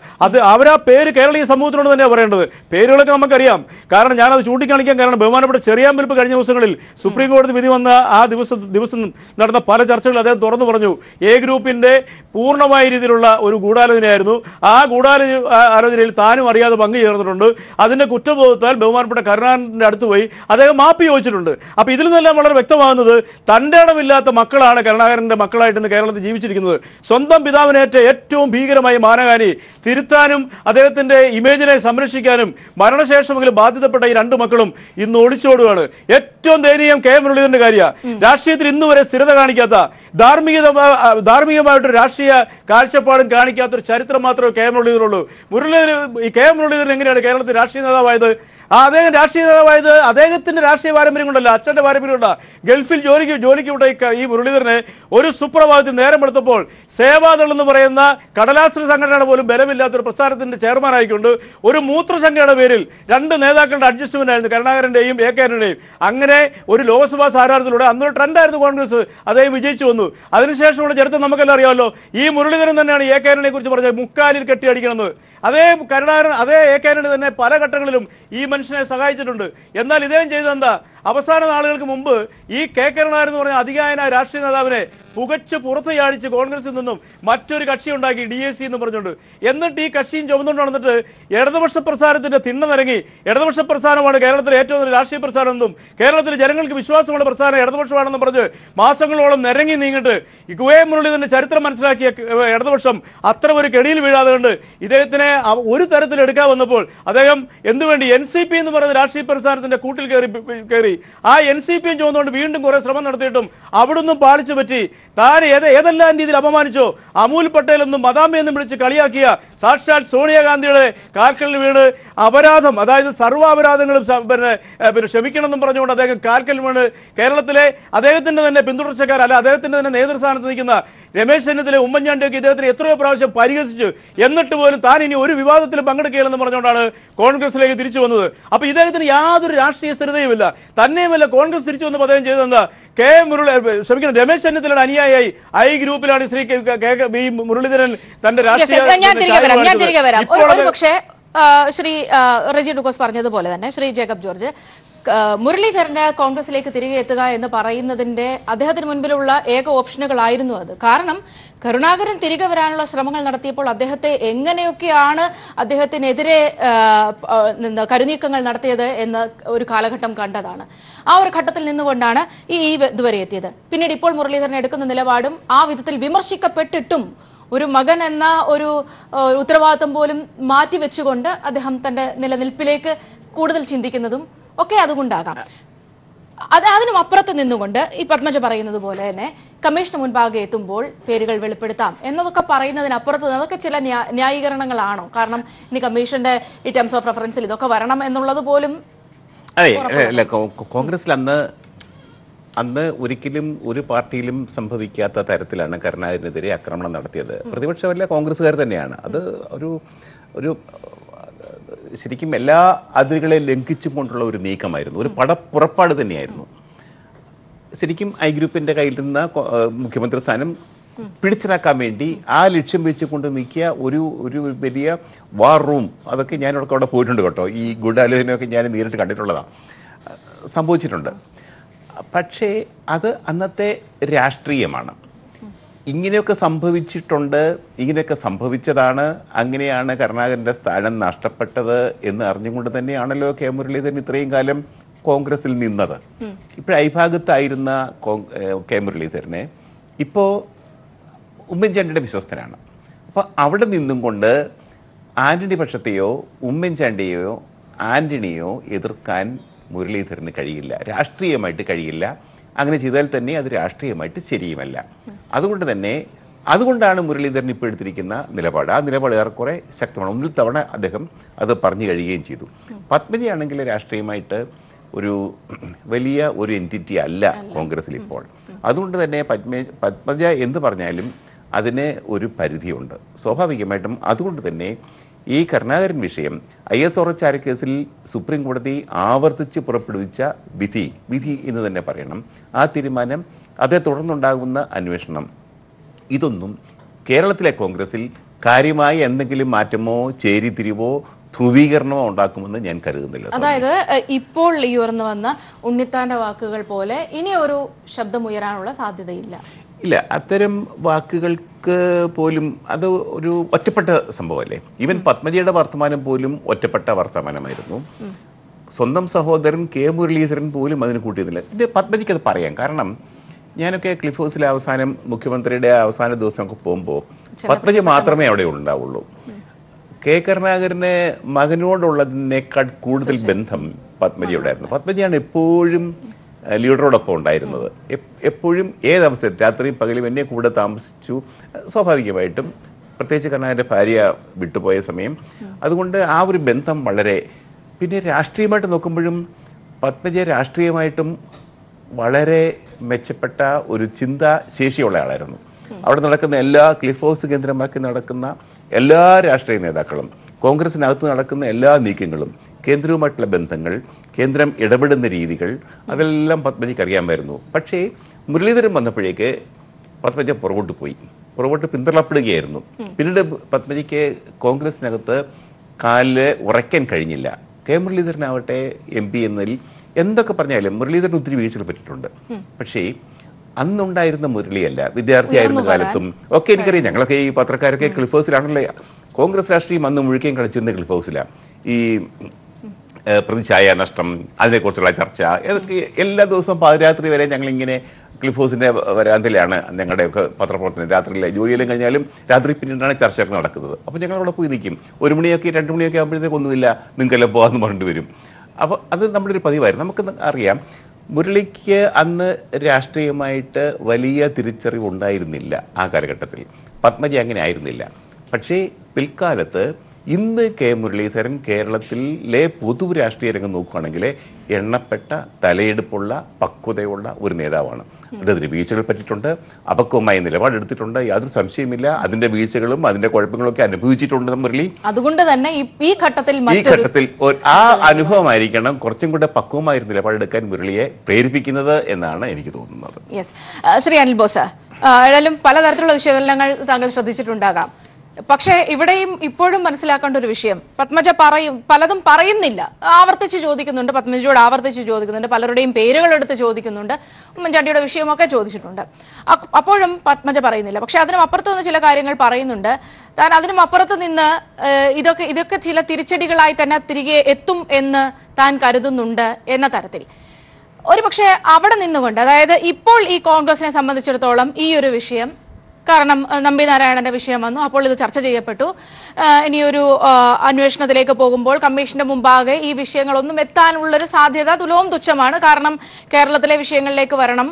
അവരാ പേര് കേരളീയ സമൂഹത്തിനോട് തന്നെയാണ് പറയേണ്ടത്. പേരുകളൊക്കെ നമുക്കറിയാം. കാരണം ഞാനത് ചൂണ്ടിക്കാണിക്കാൻ കാരണം ബഹുമാനപ്പെട്ട ചെറിയാമ്പൽപ്പ് കഴിഞ്ഞ ദിവസങ്ങളിൽ സുപ്രീം കോടതി വിധി വന്ന ആ ദിവസം നടന്ന പല ചർച്ചകളിൽ അദ്ദേഹം തുറന്നു പറഞ്ഞു എ ഗ്രൂപ്പിന്റെ പൂർണ്ണമായ രീതിയിലുള്ള ഒരു ഗൂഢാലോചനയായിരുന്നു. ആ ഗൂഢാലോചനയിൽ താനും അറിയാതെ പങ്കു ചേർന്നിട്ടുണ്ട്. അതിന്റെ കുറ്റബോധത്താൽ ബഹുമാനപ്പെട്ട കരുണാകരന്റെ അടുത്ത് പോയി അദ്ദേഹം മാപ്പ് ചോദിച്ചിട്ടുണ്ട്. അപ്പൊ ഇതിൽ നിന്നെല്ലാം വളരെ വ്യക്തമാകുന്നത് തന്റെ ഇടമില്ലാത്ത മക്കളാണ് കരുണാകരന്റെ മക്കളായിട്ട് ഇന്ന് കേരളത്തിൽ ജീവിച്ചിരിക്കുന്നത്. സ്വന്തം പിതാവിനേറ്റ ഏറ്റവും ഭീകരമായ മാനഹാനി തിരുത്താനും അദ്ദേഹത്തിന്റെ ഇമേജിനെ സംരക്ഷിക്കാനും മരണശേഷമെങ്കിലും ബാധ്യതപ്പെട്ട ഈ 2 മക്കളും ഇന്ന് ഒളിച്ചോടുകയാണ്. ഏറ്റവും ദയനീയം കെ മുരളീധരന്റെ കാര്യമാണ്. രാഷ്ട്രീയത്തിൽ ഇന്നുവരെ സ്ഥിരത കാണിക്കാത്ത ധാർമ്മികമായിട്ടൊരു രാഷ്ട്രീയ കാഴ്ചപ്പാടും കാണിക്കാത്തൊരു ചരിത്രം മാത്രമേ കെ മുരളീധരനുള്ളൂ. കെ മുരളീധരൻ എങ്ങനെയാണ് കേരളത്തിൽ രാഷ്ട്രീയ നേതാവായത്? അദ്ദേഹം രാഷ്ട്രീയ നേതാവായത് അദ്ദേഹത്തിന്റെ രാഷ്ട്രീയ പാരമ്പര്യം കൊണ്ടല്ല, അച്ഛന്റെ പാരമ്പര്യം കൊണ്ട. ഗൾഫിൽ ജോലിക്ക് വിട്ട ഈ മുരളീധരനെ ഒരു സുപ്രഭാതത്തിൽ നേരം എടുത്തപ്പോൾ സേവാദൾ എന്ന് പറയുന്ന കടലാശ്ര സംഘടനയുടെ പോലും ബലമില്ലാത്തൊരു പ്രസ്ഥാനത്തിന്റെ ചെയർമാൻ ആയിക്കൊണ്ട് ഒരു മൂത്രശങ്കയുടെ പേരിൽ 2 നേതാക്കളുടെ അഡ്ജസ്റ്റ്മെന്റ് ആയിരുന്നു കരുണാകരന്റെയും എ കരുണയുടെയും. അങ്ങനെ ഒരു ലോക്സഭാ സ്ഥാനാർത്ഥിയിലൂടെ അന്നൊരു ട്രെൻഡായിരുന്നു കോൺഗ്രസ്. അദ്ദേഹം വിജയിച്ചു വന്നു. അതിനുശേഷമുള്ള ചരിത്രം നമുക്കെല്ലാം അറിയാമല്ലോ. ഈ മുരളീധരൻ തന്നെയാണ് എ കരുണയെ കുറിച്ച് പറഞ്ഞത് മുക്കാലിൽ കെട്ടിയടിക്കണമെന്ന്. അതേ കരുണാകരൻ അതേ എ കരുണ തന്നെ പല ഘട്ടങ്ങളിലും ഈ മനുഷ്യനെ സഹായിച്ചിട്ടുണ്ട്. എന്നാൽ ഇദ്ദേഹം ചെയ്തെന്താ? അവസാന നാളുകൾക്ക് മുമ്പ് ഈ കെ കരുണാകരൻ എന്ന് പറഞ്ഞ അതികായനായ രാഷ്ട്രീയ നേതാവിനെ പുകച്ച് പുറത്ത് ചാടിച്ച് കോൺഗ്രസിൽ നിന്നും മറ്റൊരു കക്ഷി ഉണ്ടാക്കി DAC എന്ന് പറഞ്ഞുകൊണ്ട്. എന്നിട്ട് ഈ കക്ഷിയും ചുമന്നുകൊണ്ട് നടന്നിട്ട് ഇടതുപക്ഷ പ്രസ്ഥാനത്തിന്റെ തിണ്ണനിറങ്ങി ഇടതുപക്ഷ പ്രസ്ഥാനമാണ് കേരളത്തിലെ ഏറ്റവും വലിയ രാഷ്ട്രീയ പ്രസ്ഥാനമെന്നും കേരളത്തിലെ ജനങ്ങൾക്ക് വിശ്വാസമുള്ള പ്രസ്ഥാനം ഇടതുപക്ഷമാണെന്നും പറഞ്ഞ് മാസങ്ങളോളം നിരങ്ങി നീങ്ങിട്ട് കെ മുരളീധരന്റെ ചരിത്രം മനസ്സിലാക്കിയ ഇടതുപക്ഷം അത്ര ഒരു കെടിയിൽ വീഴാതെ കൊണ്ട് ഇദ്ദേഹത്തിനെ ഒരു തരത്തിൽ എടുക്കാൻ വന്നപ്പോൾ അദ്ദേഹം എന്തുവേണ്ടി NCP എന്ന് പറയുന്ന രാഷ്ട്രീയ പ്രസ്ഥാനത്തിന്റെ കൂട്ടിൽ കയറി ആ NCPയും ചുമന്നുകൊണ്ട് വീണ്ടും കുറെ ശ്രമം നടത്തിയിട്ടും അവിടുന്ന് പാലിച്ചു പറ്റി. താൻ ഏതെല്ലാം രീതിയിൽ അപമാനിച്ചോ അമൂൽ പട്ടേൽ എന്നും മദാമി എന്നും വിളിച്ച് കളിയാക്കിയ സാക്ഷാൽ സോണിയാഗാന്ധിയുടെ കാൽക്കലിൽ വീണ് അപരാധം, അതായത് സർവ്വ അപരാധങ്ങളും ക്ഷമിക്കണമെന്നും പറഞ്ഞുകൊണ്ട് അദ്ദേഹം കാൽക്കൽ വീണ് കേരളത്തിലെ അദ്ദേഹത്തിന്റെ തന്നെ പിന്തുടർച്ചക്കാർ അല്ല അദ്ദേഹത്തിന്റെ തന്നെ നേതൃസ്ഥാനത്ത് നിൽക്കുന്ന രമേശ് ചെന്നിത്തല ഉമ്മൻചാണ്ടിയൊക്കെ ഇദ്ദേഹത്തിന് എത്രയോ പ്രാവശ്യം പരിഹസിച്ചു. എന്നിട്ട് പോലും താൻ ഇനി ഒരു വിവാദത്തിലും പങ്കെടുക്കുകയില്ലെന്ന് പറഞ്ഞുകൊണ്ടാണ് കോൺഗ്രസിലേക്ക് തിരിച്ചു വന്നത്. അപ്പൊ ഇദ്ദേഹത്തിന് യാതൊരു രാഷ്ട്രീയ സ്ഥിരതയുമില്ല. തന്നെയുമല്ല കോൺഗ്രസ് തിരിച്ചു വന്ന് അദ്ദേഹം ചെയ്തെന്താ? രമേശ് ചെന്നിത്തലയുടെ അനുയായി ഐ ഗ്രൂപ്പിലാണ് ശ്രീ മുരളീധരൻ തന്റെ പക്ഷേ ശ്രീ റെജി ഡുക്കോസ് പറഞ്ഞതുപോലെ തന്നെ ശ്രീ ജേക്കബ് ജോർജ് മുരളീധരന് കോൺഗ്രസിലേക്ക് തിരികെ എത്തുക എന്ന് പറയുന്നതിന്റെ അദ്ദേഹത്തിന് മുൻപിലുള്ള ഏക ഓപ്ഷനുകളായിരുന്നു അത്. കാരണം കരുണാകരൻ തിരികെ വരാനുള്ള ശ്രമങ്ങൾ നടത്തിയപ്പോൾ അദ്ദേഹത്തെ എങ്ങനെയൊക്കെയാണ് അദ്ദേഹത്തിനെതിരെ കരുനീക്കങ്ങൾ നടത്തിയത് എന്ന ഒരു കാലഘട്ടം കണ്ടതാണ്. ആ ഒരു ഘട്ടത്തിൽ നിന്നുകൊണ്ടാണ് ഈ ഇതുവരെ എത്തിയത്. പിന്നീട് ഇപ്പോൾ മുരളീധരൻ എടുക്കുന്ന നിലപാടും ആ വിധത്തിൽ വിമർശിക്കപ്പെട്ടിട്ടും ഒരു മകൻ എന്ന ഒരു ഉത്തരവാദിത്വം പോലും മാറ്റിവെച്ചുകൊണ്ട് അദ്ദേഹം തന്റെ നിലനിൽപ്പിലേക്ക് കൂടുതൽ ചിന്തിക്കുന്നതും ഒക്കെ അതുകൊണ്ടാകാം. അതിനും അപ്പുറത്ത് നിന്നുകൊണ്ട് ഈ പത്മജ പറയുന്നത് പോലെ തന്നെ കമ്മീഷന് മുൻപാകെ എത്തുമ്പോൾ പേരുകൾ വെളിപ്പെടുത്താം എന്നതൊക്കെ പറയുന്നതിനപ്പുറത്ത് അതൊക്കെ ചില ന്യായീകരണങ്ങളാണോ? കാരണം ഇനി കമ്മീഷന്റെ ഈ ടേംസ് ഓഫ് റെഫറൻസിൽ ഇതൊക്കെ വരണം എന്നുള്ളത് പോലും അല്ല. കോൺഗ്രസിൽ അന്ന് ഒരിക്കലും ഒരു പാർട്ടിയിലും സംഭവിക്കാത്ത തരത്തിലാണ് കരുണാകരനെതിരെ ആക്രമണം നടത്തിയത്. പ്രതിപക്ഷമല്ല, കോൺഗ്രസ്സുകാർ തന്നെയാണ്. അത് ഒരു ശരിക്കും എല്ലാ അതിരുകളെ ലംഘിച്ചും കൊണ്ടുള്ള ഒരു നീക്കമായിരുന്നു, ഒരു പുറപ്പാട് തന്നെയായിരുന്നു. ശരിക്കും ഐ ഗ്രൂപ്പിന്റെ കയ്യിൽ നിന്ന് മുഖ്യമന്ത്രി സ്ഥാനം പിടിച്ചിറക്കാൻ വേണ്ടി ആ ലക്ഷ്യം വെച്ചുകൊണ്ട് നീക്കിയ ഒരു വലിയ വാർ റൂം, അതൊക്കെ ഞാനിവിടെ അവിടെ പോയിട്ടുണ്ട് കേട്ടോ. ഈ ഗൂഢാലോചനയൊക്കെ ഞാൻ നേരിട്ട് കണ്ടിട്ടുള്ളതാണ്, സംഭവിച്ചിട്ടുണ്ട്. പക്ഷേ അത് അന്നത്തെ രാഷ്ട്രീയമാണ്. ഇങ്ങനെയൊക്കെ സംഭവിച്ചിട്ടുണ്ട്, ഇങ്ങനെയൊക്കെ സംഭവിച്ചതാണ്, അങ്ങനെയാണ് കരുണാകരൻ്റെ സ്ഥാനം നഷ്ടപ്പെട്ടത് എന്ന് അറിഞ്ഞുകൊണ്ട് തന്നെയാണല്ലോ കെ മുരളീധരൻ ഇത്രയും കാലം കോൺഗ്രസിൽ നിന്നത്. ഇപ്പോൾ അവിഭാഗത്തായിരുന്ന കെ മുരളീധരനെ ഇപ്പോൾ ഉമ്മൻചാണ്ടിയുടെ വിശ്വസ്തനാണ്. അപ്പോൾ അവിടെ നിന്നും കൊണ്ട് ആന്റണി പക്ഷത്തെയോ ഉമ്മൻചാണ്ടിയെയോ ആന്റണിയോ എതിർക്കാൻ മുരളീധരന് കഴിയില്ല, രാഷ്ട്രീയമായിട്ട് കഴിയില്ല. അങ്ങനെ ചെയ്താൽ തന്നെ അത് രാഷ്ട്രീയമായിട്ട് ശരിയുമല്ല. അതുകൊണ്ടാണ് മുരളീധരൻ ഇപ്പോൾ എടുത്തിരിക്കുന്ന നിലപാട്. ആ നിലപാട് ഏറെക്കുറെ ശക്തമാണ്. ഒന്നിൽ തവണ അദ്ദേഹം അത് പറഞ്ഞു കഴിയുകയും ചെയ്തു. പത്മജയാണെങ്കിൽ രാഷ്ട്രീയമായിട്ട് ഒരു വലിയ ഒരു എൻറ്റിറ്റി അല്ല കോൺഗ്രസിൽ ഇപ്പോൾ. അതുകൊണ്ട് തന്നെ പത്മജ എന്ത് പറഞ്ഞാലും അതിന് ഒരു പരിധിയുണ്ട് സ്വാഭാവികമായിട്ടും. അതുകൊണ്ട് തന്നെ ഈ കരുണാകരൻ വിഷയം ISRO ചാരക്കേസിൽ സുപ്രീം കോടതി ആവർത്തിച്ച് പുറപ്പെടുവിച്ച വിധി എന്ന് തന്നെ പറയണം. ആ തീരുമാനം, അതേ തുടർന്നുണ്ടാകുന്ന അന്വേഷണം, ഇതൊന്നും കേരളത്തിലെ കോൺഗ്രസിൽ കാര്യമായ എന്തെങ്കിലും മാറ്റമോ ചേരിതിരിവോ ധ്രുവീകരണമോ ഉണ്ടാക്കുമെന്ന് ഞാൻ കരുതുന്നില്ല. അതായത് ഇപ്പോൾ ഈ ഉയർന്നു വന്ന ഉണ്ണിത്താന്റെ വാക്കുകൾ പോലെ ഇനി ഒരു ശബ്ദമുയരാനുള്ള സാധ്യതയില്ല. ഇല്ല, അത്തരം വാക്കുകൾക്ക് പോലും അത് ഒരു ഒറ്റപ്പെട്ട സംഭവമല്ലേ. ഈവൻ പത്മജിയുടെ വർത്തമാനം പോലും ഒറ്റപ്പെട്ട വർത്തമാനമായിരുന്നു. സ്വന്തം സഹോദരൻ കെ മുരളീധരൻ പോലും അതിന് കൂട്ടിയിരുന്നില്ല. പിന്നെ പത്മജിക്ക് അത് പറയാം. കാരണം ഞാനൊക്കെ ക്ലിഫ് ഹൗസിലെ അവസാനം മുഖ്യമന്ത്രിയുടെ അവസാന ദിവസമൊക്കെ പോകുമ്പോൾ പത്മജി മാത്രമേ അവിടെ ഉണ്ടാവുള്ളൂ. കെ കരുണാകരന് മകനോടുള്ളതിനേക്കാൾ കൂടുതൽ ബന്ധം പത്മജിയോടായിരുന്നു. പത്മജിയാണ് എപ്പോഴും ലീഡറോടൊപ്പം ഉണ്ടായിരുന്നത്. എപ്പോഴും ഏതവസരം രാത്രിയും പകലും എന്നെ കൂടെ താമസിച്ചു. സ്വാഭാവികമായിട്ടും പ്രത്യേകിച്ച് കരുണാകരൻ്റെ ഭാര്യ വിട്ടുപോയ സമയം. അതുകൊണ്ട് ആ ഒരു ബന്ധം വളരെ. പിന്നെ രാഷ്ട്രീയമായിട്ട് നോക്കുമ്പോഴും പത്മജ രാഷ്ട്രീയമായിട്ടും വളരെ മെച്ചപ്പെട്ട ഒരു ചിന്താശേഷിയുള്ള ആളായിരുന്നു. അവിടെ നടക്കുന്ന എല്ലാ ക്ലിഫ് ഹൗസ് കേന്ദ്രമാക്കി നടക്കുന്ന എല്ലാ രാഷ്ട്രീയ നേതാക്കളും, കോൺഗ്രസിനകത്ത് നടക്കുന്ന എല്ലാ നീക്കങ്ങളും, കേന്ദ്രവുമായിട്ടുള്ള ബന്ധങ്ങൾ, കേന്ദ്രം ഇടപെടുന്ന രീതികൾ, അതെല്ലാം പത്മജിക്ക് അറിയാമായിരുന്നു. പക്ഷേ മുരളീധരൻ വന്നപ്പോഴേക്ക് പത്മജ പുറകോട്ട് പിന്തള്ളപ്പെടുകയായിരുന്നു. പിന്നീട് പത്മജിക്ക് കോൺഗ്രസിനകത്ത് കാലില് ഉറയ്ക്കാൻ കഴിഞ്ഞില്ല. കെ മുരളീധരനാവട്ടെ MP എന്നതിൽ എന്തൊക്കെ പറഞ്ഞാലും മുരളീധരൻ ഒത്തിരി വീഴ്ചകൾ പറ്റിയിട്ടുണ്ട്. പക്ഷേ അന്നുണ്ടായിരുന്ന മുരളിയല്ല. വിദ്യാർത്ഥിയായിരുന്ന കാലത്തും ഒക്കെ എനിക്കറിയാം. ഞങ്ങളൊക്കെ ഈ പത്രക്കാരൊക്കെ ക്ലിഫ് ഹൗസിലാണല്ലോ. കോൺഗ്രസ് രാഷ്ട്രീയം അന്ന് മുഴുക്കുകയും കളിച്ചിരുന്ന ക്ലിഫ് ഹൗസിലാണ്. ഈ പ്രതിച്ഛായ നഷ്ടം, അതിനെക്കുറിച്ചുള്ള ചർച്ച, ഇതൊക്കെ എല്ലാ ദിവസവും പാതിരാത്രി വരെ ഞങ്ങളിങ്ങനെ ക്ലിഫ് ഹൗസിൻ്റെ വരാന്തയിലാണ് ഞങ്ങളുടെയൊക്കെ പത്രപ്രവർത്തനം. രാത്രിയിലെ ജോലിയെല്ലാം കഴിഞ്ഞാലും രാത്രി പിന്നീടാണ് ചർച്ചയൊക്കെ നടക്കുന്നത്. അപ്പോൾ ഞങ്ങളവിടെ പോയി നിൽക്കും. 1 മണിയൊക്കെ 2 മണിയൊക്കെ ആകുമ്പോഴത്തേക്ക് ഒന്നുമില്ല, നിങ്ങൾക്കെല്ലാം പോകാമെന്ന് പറഞ്ഞിട്ട് വരും. അപ്പോൾ അത് നമ്മുടെ ഒരു പതിവായിരുന്നു. നമുക്ക് അറിയാം മുരളിക്ക് അന്ന് രാഷ്ട്രീയമായിട്ട് വലിയ തിരിച്ചറിവുണ്ടായിരുന്നില്ല ആ കാലഘട്ടത്തിൽ. പത്മജ അങ്ങനെ ആയിരുന്നില്ല. പക്ഷേ പിൽക്കാലത്ത് ഇന്ന് കെ മുരളീധരൻ കേരളത്തിലെ പൊതു രാഷ്ട്രീയ രംഗം നോക്കുകയാണെങ്കിൽ എണ്ണപ്പെട്ട തലയെടുപ്പുള്ള പക്വതയുള്ള ഒരു നേതാവാണ്. അതിന് വീഴ്ചകൾ പറ്റിയിട്ടുണ്ട്, അപക്വമായ നിലപാടെടുത്തിട്ടുണ്ട്, യാതൊരു സംശയമില്ല. അതിന്റെ വീഴ്ചകളും അതിന്റെ കുഴപ്പങ്ങളൊക്കെ അനുഭവിച്ചിട്ടുണ്ട് മുരളി. അതുകൊണ്ട് തന്നെ ഈ ഘട്ടത്തിൽ ആ അനുഭവമായിരിക്കണം കുറച്ചും കൂടെ പക്വമായ ഒരു നിലപാടെടുക്കാൻ മുരളിയെ പ്രേരിപ്പിക്കുന്നത് എന്നാണ് എനിക്ക് തോന്നുന്നത്. ശ്രീ അനിൽ ബോസ്, ഏതായാലും പലതരത്തിലുള്ള വിശകലനങ്ങൾ താങ്കൾ ശ്രദ്ധിച്ചിട്ടുണ്ടാകാം. പക്ഷേ ഇവിടെയും ഇപ്പോഴും മനസ്സിലാക്കേണ്ട ഒരു വിഷയം, പത്മജ പലതും പറയുന്നില്ല, ആവർത്തിച്ച് ചോദിക്കുന്നുണ്ട്, പത്മജയോട് ആവർത്തിച്ച് ചോദിക്കുന്നുണ്ട്, പലരുടെയും പേരുകൾ എടുത്ത് ചോദിക്കുന്നുണ്ട്, ഉമ്മൻചാണ്ടിയുടെ വിഷയമൊക്കെ ചോദിച്ചിട്ടുണ്ട്. അപ്പോഴും പത്മജ പറയുന്നില്ല. പക്ഷെ അതിനും അപ്പുറത്ത് നിന്ന് ചില കാര്യങ്ങൾ പറയുന്നുണ്ട്. താൻ അതിനും അപ്പുറത്ത് നിന്ന് ഇതൊക്കെ ചില തിരിച്ചടികളായി തന്നെ തിരികെ എത്തും എന്ന് താൻ കരുതുന്നുണ്ട് എന്ന തരത്തിൽ. ഒരുപക്ഷെ അവിടെ നിന്നുകൊണ്ട്, അതായത് ഇപ്പോൾ ഈ കോൺഗ്രസിനെ സംബന്ധിച്ചിടത്തോളം ഈ ഒരു വിഷയം, കാരണം നമ്പി നാരായണന്റെ വിഷയം വന്നു, അപ്പോൾ ഇത് ചർച്ച ചെയ്യപ്പെട്ടു. ഇനിയൊരു അന്വേഷണത്തിലേക്ക് പോകുമ്പോൾ കമ്മീഷന്റെ മുമ്പാകെ ഈ വിഷയങ്ങളൊന്നും എത്താനുള്ളൊരു സാധ്യത തുലവും തുച്ഛമാണ്. കാരണം കേരളത്തിലെ വിഷയങ്ങളിലേക്ക് വരണം,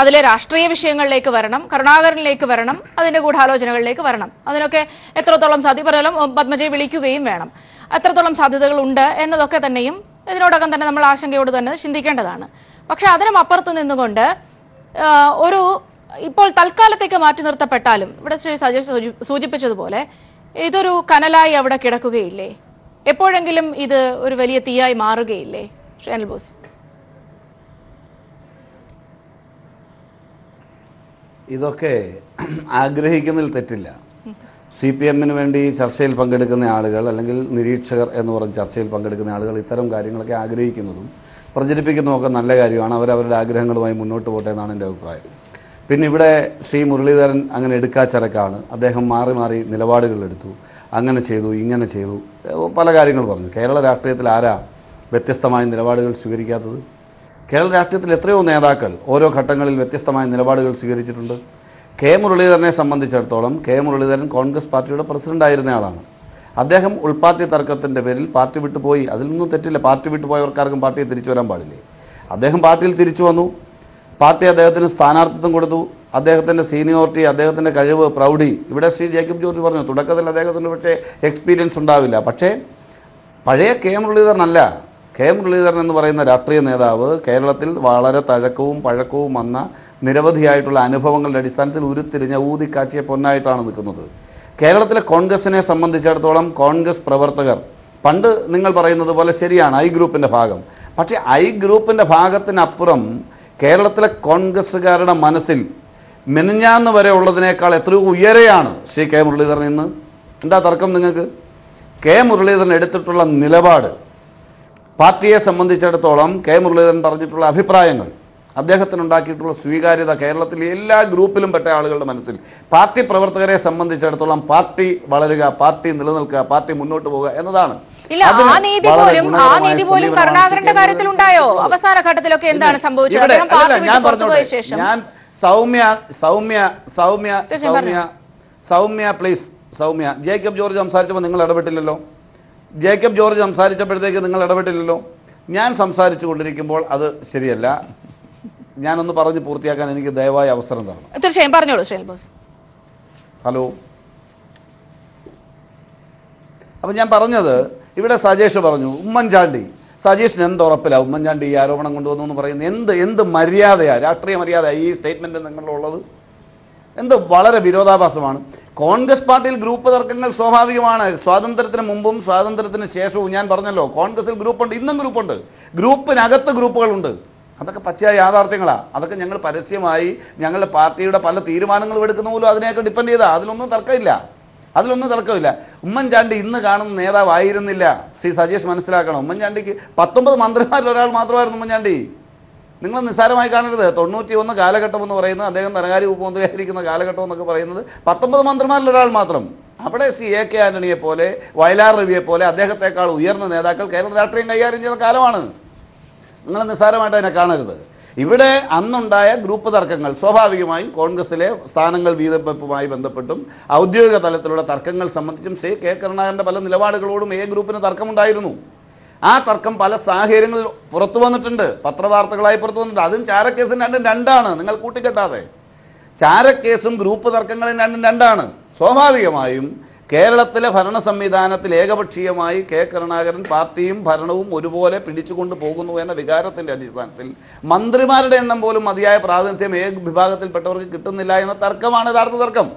അതിലെ രാഷ്ട്രീയ വിഷയങ്ങളിലേക്ക് വരണം, കരുണാകരനിലേക്ക് വരണം, അതിന്റെ ഗൂഢാലോചനകളിലേക്ക് വരണം. അതിനൊക്കെ എത്രത്തോളം പറഞ്ഞാലും പത്മജയെ വിളിക്കുകയും വേണം. എത്രത്തോളം സാധ്യതകൾ ഉണ്ട് എന്നതൊക്കെ തന്നെയും ഇതിനോടകം തന്നെ നമ്മൾ ആശങ്കയോട് തന്നെ ചിന്തിക്കേണ്ടതാണ്. പക്ഷെ അതിനും അപ്പുറത്ത് നിന്നുകൊണ്ട് ഇപ്പോൾ തൽക്കാലത്തേക്ക് മാറ്റി നിർത്തപ്പെട്ടാലും ഇവിടെ ശ്രീ സജീഷ് സൂചിപ്പിച്ചതുപോലെ ഇതൊരു കനലായി അവിടെ കിടക്കുകയില്ലേ? എപ്പോഴെങ്കിലും ഇത് ഒരു വലിയ തീയായി മാറുകയില്ലേ? ശ്രീ അനിൽ ബോസ്, ഇതൊക്കെ ആഗ്രഹിക്കുന്നതിൽ തെറ്റില്ല. CPM-ന് വേണ്ടി ചർച്ചയിൽ പങ്കെടുക്കുന്ന ആളുകൾ, അല്ലെങ്കിൽ നിരീക്ഷകർ എന്ന് പറഞ്ഞ് ചർച്ചയിൽ പങ്കെടുക്കുന്ന ആളുകൾ ഇത്തരം കാര്യങ്ങളൊക്കെ ആഗ്രഹിക്കുന്നതും പ്രചരിപ്പിക്കുന്നതുമൊക്കെ നല്ല കാര്യമാണ്. അവരവരുടെ ആഗ്രഹങ്ങളുമായി മുന്നോട്ട് പോട്ടെ എന്നാണ് എൻ്റെ അഭിപ്രായം. പിന്നെ ഇവിടെ ശ്രീ മുരളീധരൻ അങ്ങനെ എടുക്കാച്ചരക്കാണ്. അദ്ദേഹം മാറി മാറി നിലപാടുകളെടുത്തു, അങ്ങനെ ചെയ്തു, ഇങ്ങനെ ചെയ്തു, പല കാര്യങ്ങൾ പറഞ്ഞു. കേരള രാഷ്ട്രീയത്തിൽ ആരാ വ്യത്യസ്തമായ നിലപാടുകൾ സ്വീകരിക്കാത്തത്? കേരള രാഷ്ട്രീയത്തിൽ എത്രയോ നേതാക്കൾ ഓരോ ഘട്ടങ്ങളിൽ വ്യത്യസ്തമായ നിലപാടുകൾ സ്വീകരിച്ചിട്ടുണ്ട്. കെ മുരളീധരനെ സംബന്ധിച്ചിടത്തോളം കെ മുരളീധരൻ കോൺഗ്രസ് പാർട്ടിയുടെ പ്രസിഡന്റ് ആയിരുന്ന ആളാണ്. അദ്ദേഹം ഉൾപാർട്ടി തർക്കത്തിൻ്റെ പേരിൽ പാർട്ടി വിട്ടുപോയി. അതിലൊന്നും തെറ്റില്ല. പാർട്ടി വിട്ടുപോയവർക്കാർക്കും പാർട്ടിയെ തിരിച്ചു വരാൻ പാടില്ലേ? അദ്ദേഹം പാർട്ടിയിൽ തിരിച്ചു വന്നു. പാർട്ടി അദ്ദേഹത്തിന് സ്ഥാനാർത്ഥിത്വം കൊടുത്തു. അദ്ദേഹത്തിൻ്റെ സീനിയോറിറ്റി, അദ്ദേഹത്തിൻ്റെ കഴിവ്, പ്രൗഢി, ഇവിടെ ശ്രീ ജേക്കബ് ജോർജ് പറഞ്ഞു തുടക്കത്തിൽ അദ്ദേഹത്തിന് പക്ഷേ എക്സ്പീരിയൻസ് ഉണ്ടാവില്ല. പക്ഷേ പഴയ കെ മുരളീധരനല്ല. കെ മുരളീധരൻ എന്ന് പറയുന്ന രാഷ്ട്രീയ നേതാവ് കേരളത്തിൽ വളരെ തഴക്കവും പഴക്കവും വന്ന നിരവധിയായിട്ടുള്ള അനുഭവങ്ങളുടെ അടിസ്ഥാനത്തിൽ ഉരുത്തിരിഞ്ഞ ഊതിക്കാച്ചിയ പൊന്നായിട്ടാണ് നിൽക്കുന്നത്. കേരളത്തിലെ കോൺഗ്രസിനെ സംബന്ധിച്ചിടത്തോളം കോൺഗ്രസ് പ്രവർത്തകർ പണ്ട് നിങ്ങൾ പറയുന്നത് പോലെ ശരിയാണ്, ഐ ഗ്രൂപ്പിൻ്റെ ഭാഗം. പക്ഷേ ഐ ഗ്രൂപ്പിൻ്റെ ഭാഗത്തിനപ്പുറം കേരളത്തിലെ കോൺഗ്രസ്സുകാരുടെ മനസ്സിൽ മെനഞ്ഞാന്ന് വരെ ഉള്ളതിനേക്കാൾ എത്രയോ ഉയരെയാണ് ശ്രീ കെ മുരളീധരൻ ഇന്ന്. എന്താ തർക്കം നിങ്ങൾക്ക്? കെ മുരളീധരൻ എടുത്തിട്ടുള്ള നിലപാട്, പാർട്ടിയെ സംബന്ധിച്ചിടത്തോളം കെ മുരളീധരൻ പറഞ്ഞിട്ടുള്ള അഭിപ്രായങ്ങൾ, അദ്ദേഹത്തിനുണ്ടാക്കിയിട്ടുള്ള സ്വീകാര്യത കേരളത്തിലെ എല്ലാ ഗ്രൂപ്പിലും പെട്ട ആളുകളുടെ മനസ്സിൽ, പാർട്ടി പ്രവർത്തകരെ സംബന്ധിച്ചിടത്തോളം പാർട്ടി വളരുക, പാർട്ടി നിലനിൽക്കുക, പാർട്ടി മുന്നോട്ട് പോവുക എന്നതാണ്. ആ നീതി പോലും കരുണാകരന്റെ കാര്യത്തിൽ ഉണ്ടായോ? അവസാന ഘട്ടത്തിലൊക്കെ എന്താണ് സംഭവിച്ചത്? ഞാൻ Soumya please, Soumya, Jacob George സംസാരിച്ചപ്പോൾ നിങ്ങൾ ഇടപെട്ടില്ലല്ലോ. ജേക്കബ് ജോർജ് സംസാരിച്ചപ്പോഴത്തേക്ക് നിങ്ങൾ ഇടപെട്ടില്ലല്ലോ. ഞാൻ സംസാരിച്ചു കൊണ്ടിരിക്കുമ്പോൾ അത് ശരിയല്ല. ഞാനൊന്ന് പറഞ്ഞ് പൂർത്തിയാക്കാൻ എനിക്ക് ദയവായി അവസരം തരണം. തീർച്ചയായും പറഞ്ഞോളൂ ശ്രീ ബോസ്. ഹലോ. അപ്പം ഞാൻ പറഞ്ഞത്, ഇവിടെ സജേഷ് പറഞ്ഞു ഉമ്മൻചാണ്ടി, സജീഷിന് എന്ത് ഉറപ്പില്ല ഉമ്മൻചാണ്ടി ഈ ആരോപണം കൊണ്ടുവന്നു എന്ന് പറയുന്നത്? എന്ത് മര്യാദയാണ്, രാഷ്ട്രീയ മര്യാദ ഈ സ്റ്റേറ്റ്മെൻറ്റ് നിങ്ങളുള്ളത്? എന്ത് വളരെ വിരോധാഭാസമാണ്. കോൺഗ്രസ് പാർട്ടിയിൽ ഗ്രൂപ്പ് തർക്കങ്ങൾ സ്വാഭാവികമാണ്. സ്വാതന്ത്ര്യത്തിന് മുമ്പും സ്വാതന്ത്ര്യത്തിന് ശേഷവും ഞാൻ പറഞ്ഞല്ലോ, കോൺഗ്രസിൽ ഗ്രൂപ്പുണ്ട്, ഇന്നും ഗ്രൂപ്പുണ്ട്, ഗ്രൂപ്പിനകത്ത് ഗ്രൂപ്പുകളുണ്ട്. അതൊക്കെ പച്ചയായ യാഥാർത്ഥ്യങ്ങളാണ്. അതൊക്കെ ഞങ്ങൾ പരസ്യമായി ഞങ്ങളുടെ പാർട്ടിയുടെ പല തീരുമാനങ്ങളും എടുക്കുന്ന പോലും അതിനെയൊക്കെ ഡിപ്പെൻഡ് ചെയ്താൽ അതിലൊന്നും തർക്കമില്ല. ഉമ്മൻചാണ്ടി ഇന്ന് കാണുന്ന നേതാവായിരുന്നില്ല. ശ്രീ സജീഷ് മനസ്സിലാക്കണം. ഉമ്മൻചാണ്ടിക്ക് 19 മന്ത്രിമാരിൽ ഒരാൾ മാത്രമായിരുന്നു ഉമ്മൻചാണ്ടി. നിങ്ങൾ നിസ്സാരമായി കാണരുത്. 91 കാലഘട്ടം എന്ന് പറയുന്നത്, അദ്ദേഹം ധനകാര്യ ഉപമന്ത്രിയായിരിക്കുന്ന കാലഘട്ടം എന്നൊക്കെ പറയുന്നത് 19 മന്ത്രിമാരിൽ ഒരാൾ മാത്രം. അവിടെ ശ്രീ എ കെ ആന്റണിയെ പോലെ, വയലാർ രവിയെ പോലെ അദ്ദേഹത്തെക്കാൾ ഉയർന്ന നേതാക്കൾ കേരള രാഷ്ട്രീയം കൈകാര്യം ചെയ്യുന്ന കാലമാണ്. നിങ്ങൾ നിസ്സാരമായിട്ട് അതിനെ കാണരുത്. ഇവിടെ അന്നുണ്ടായ ഗ്രൂപ്പ് തർക്കങ്ങൾ സ്വാഭാവികമായും കോൺഗ്രസിലെ സ്ഥാനങ്ങൾ വീതവെപ്പുമായി ബന്ധപ്പെട്ടും ഔദ്യോഗിക തലത്തിലുള്ള തർക്കങ്ങൾ സംബന്ധിച്ചും ശ്രീ കെ കരുണാകരൻ്റെ പല നിലപാടുകളോടും എ ഗ്രൂപ്പിന് തർക്കമുണ്ടായിരുന്നു. ആ തർക്കം പല സാഹചര്യങ്ങളിൽ പുറത്തു വന്നിട്ടുണ്ട്, പത്രവാർത്തകളായി പുറത്തു വന്നിട്ടുണ്ട്. അതും ചാരക്കേസും രണ്ടാണ്. നിങ്ങൾ കൂട്ടിക്കെട്ടാതെ. ചാരക്കേസും ഗ്രൂപ്പ് തർക്കങ്ങളും രണ്ടാണ്. സ്വാഭാവികമായും കേരളത്തിലെ ഭരണ സംവിധാനത്തിൽ ഏകപക്ഷീയമായി കെ കരുണാകരൻ പാർട്ടിയും ഭരണവും ഒരുപോലെ പിടിച്ചുകൊണ്ട് പോകുന്നു എന്ന വികാരത്തിൻ്റെ അടിസ്ഥാനത്തിൽ മന്ത്രിമാരുടെ എണ്ണം പോലും മതിയായ പ്രാതിനിധ്യം വിഭാഗത്തിൽപ്പെട്ടവർക്ക് കിട്ടുന്നില്ല എന്ന തർക്കമാണ് യഥാർത്ഥ തർക്കം.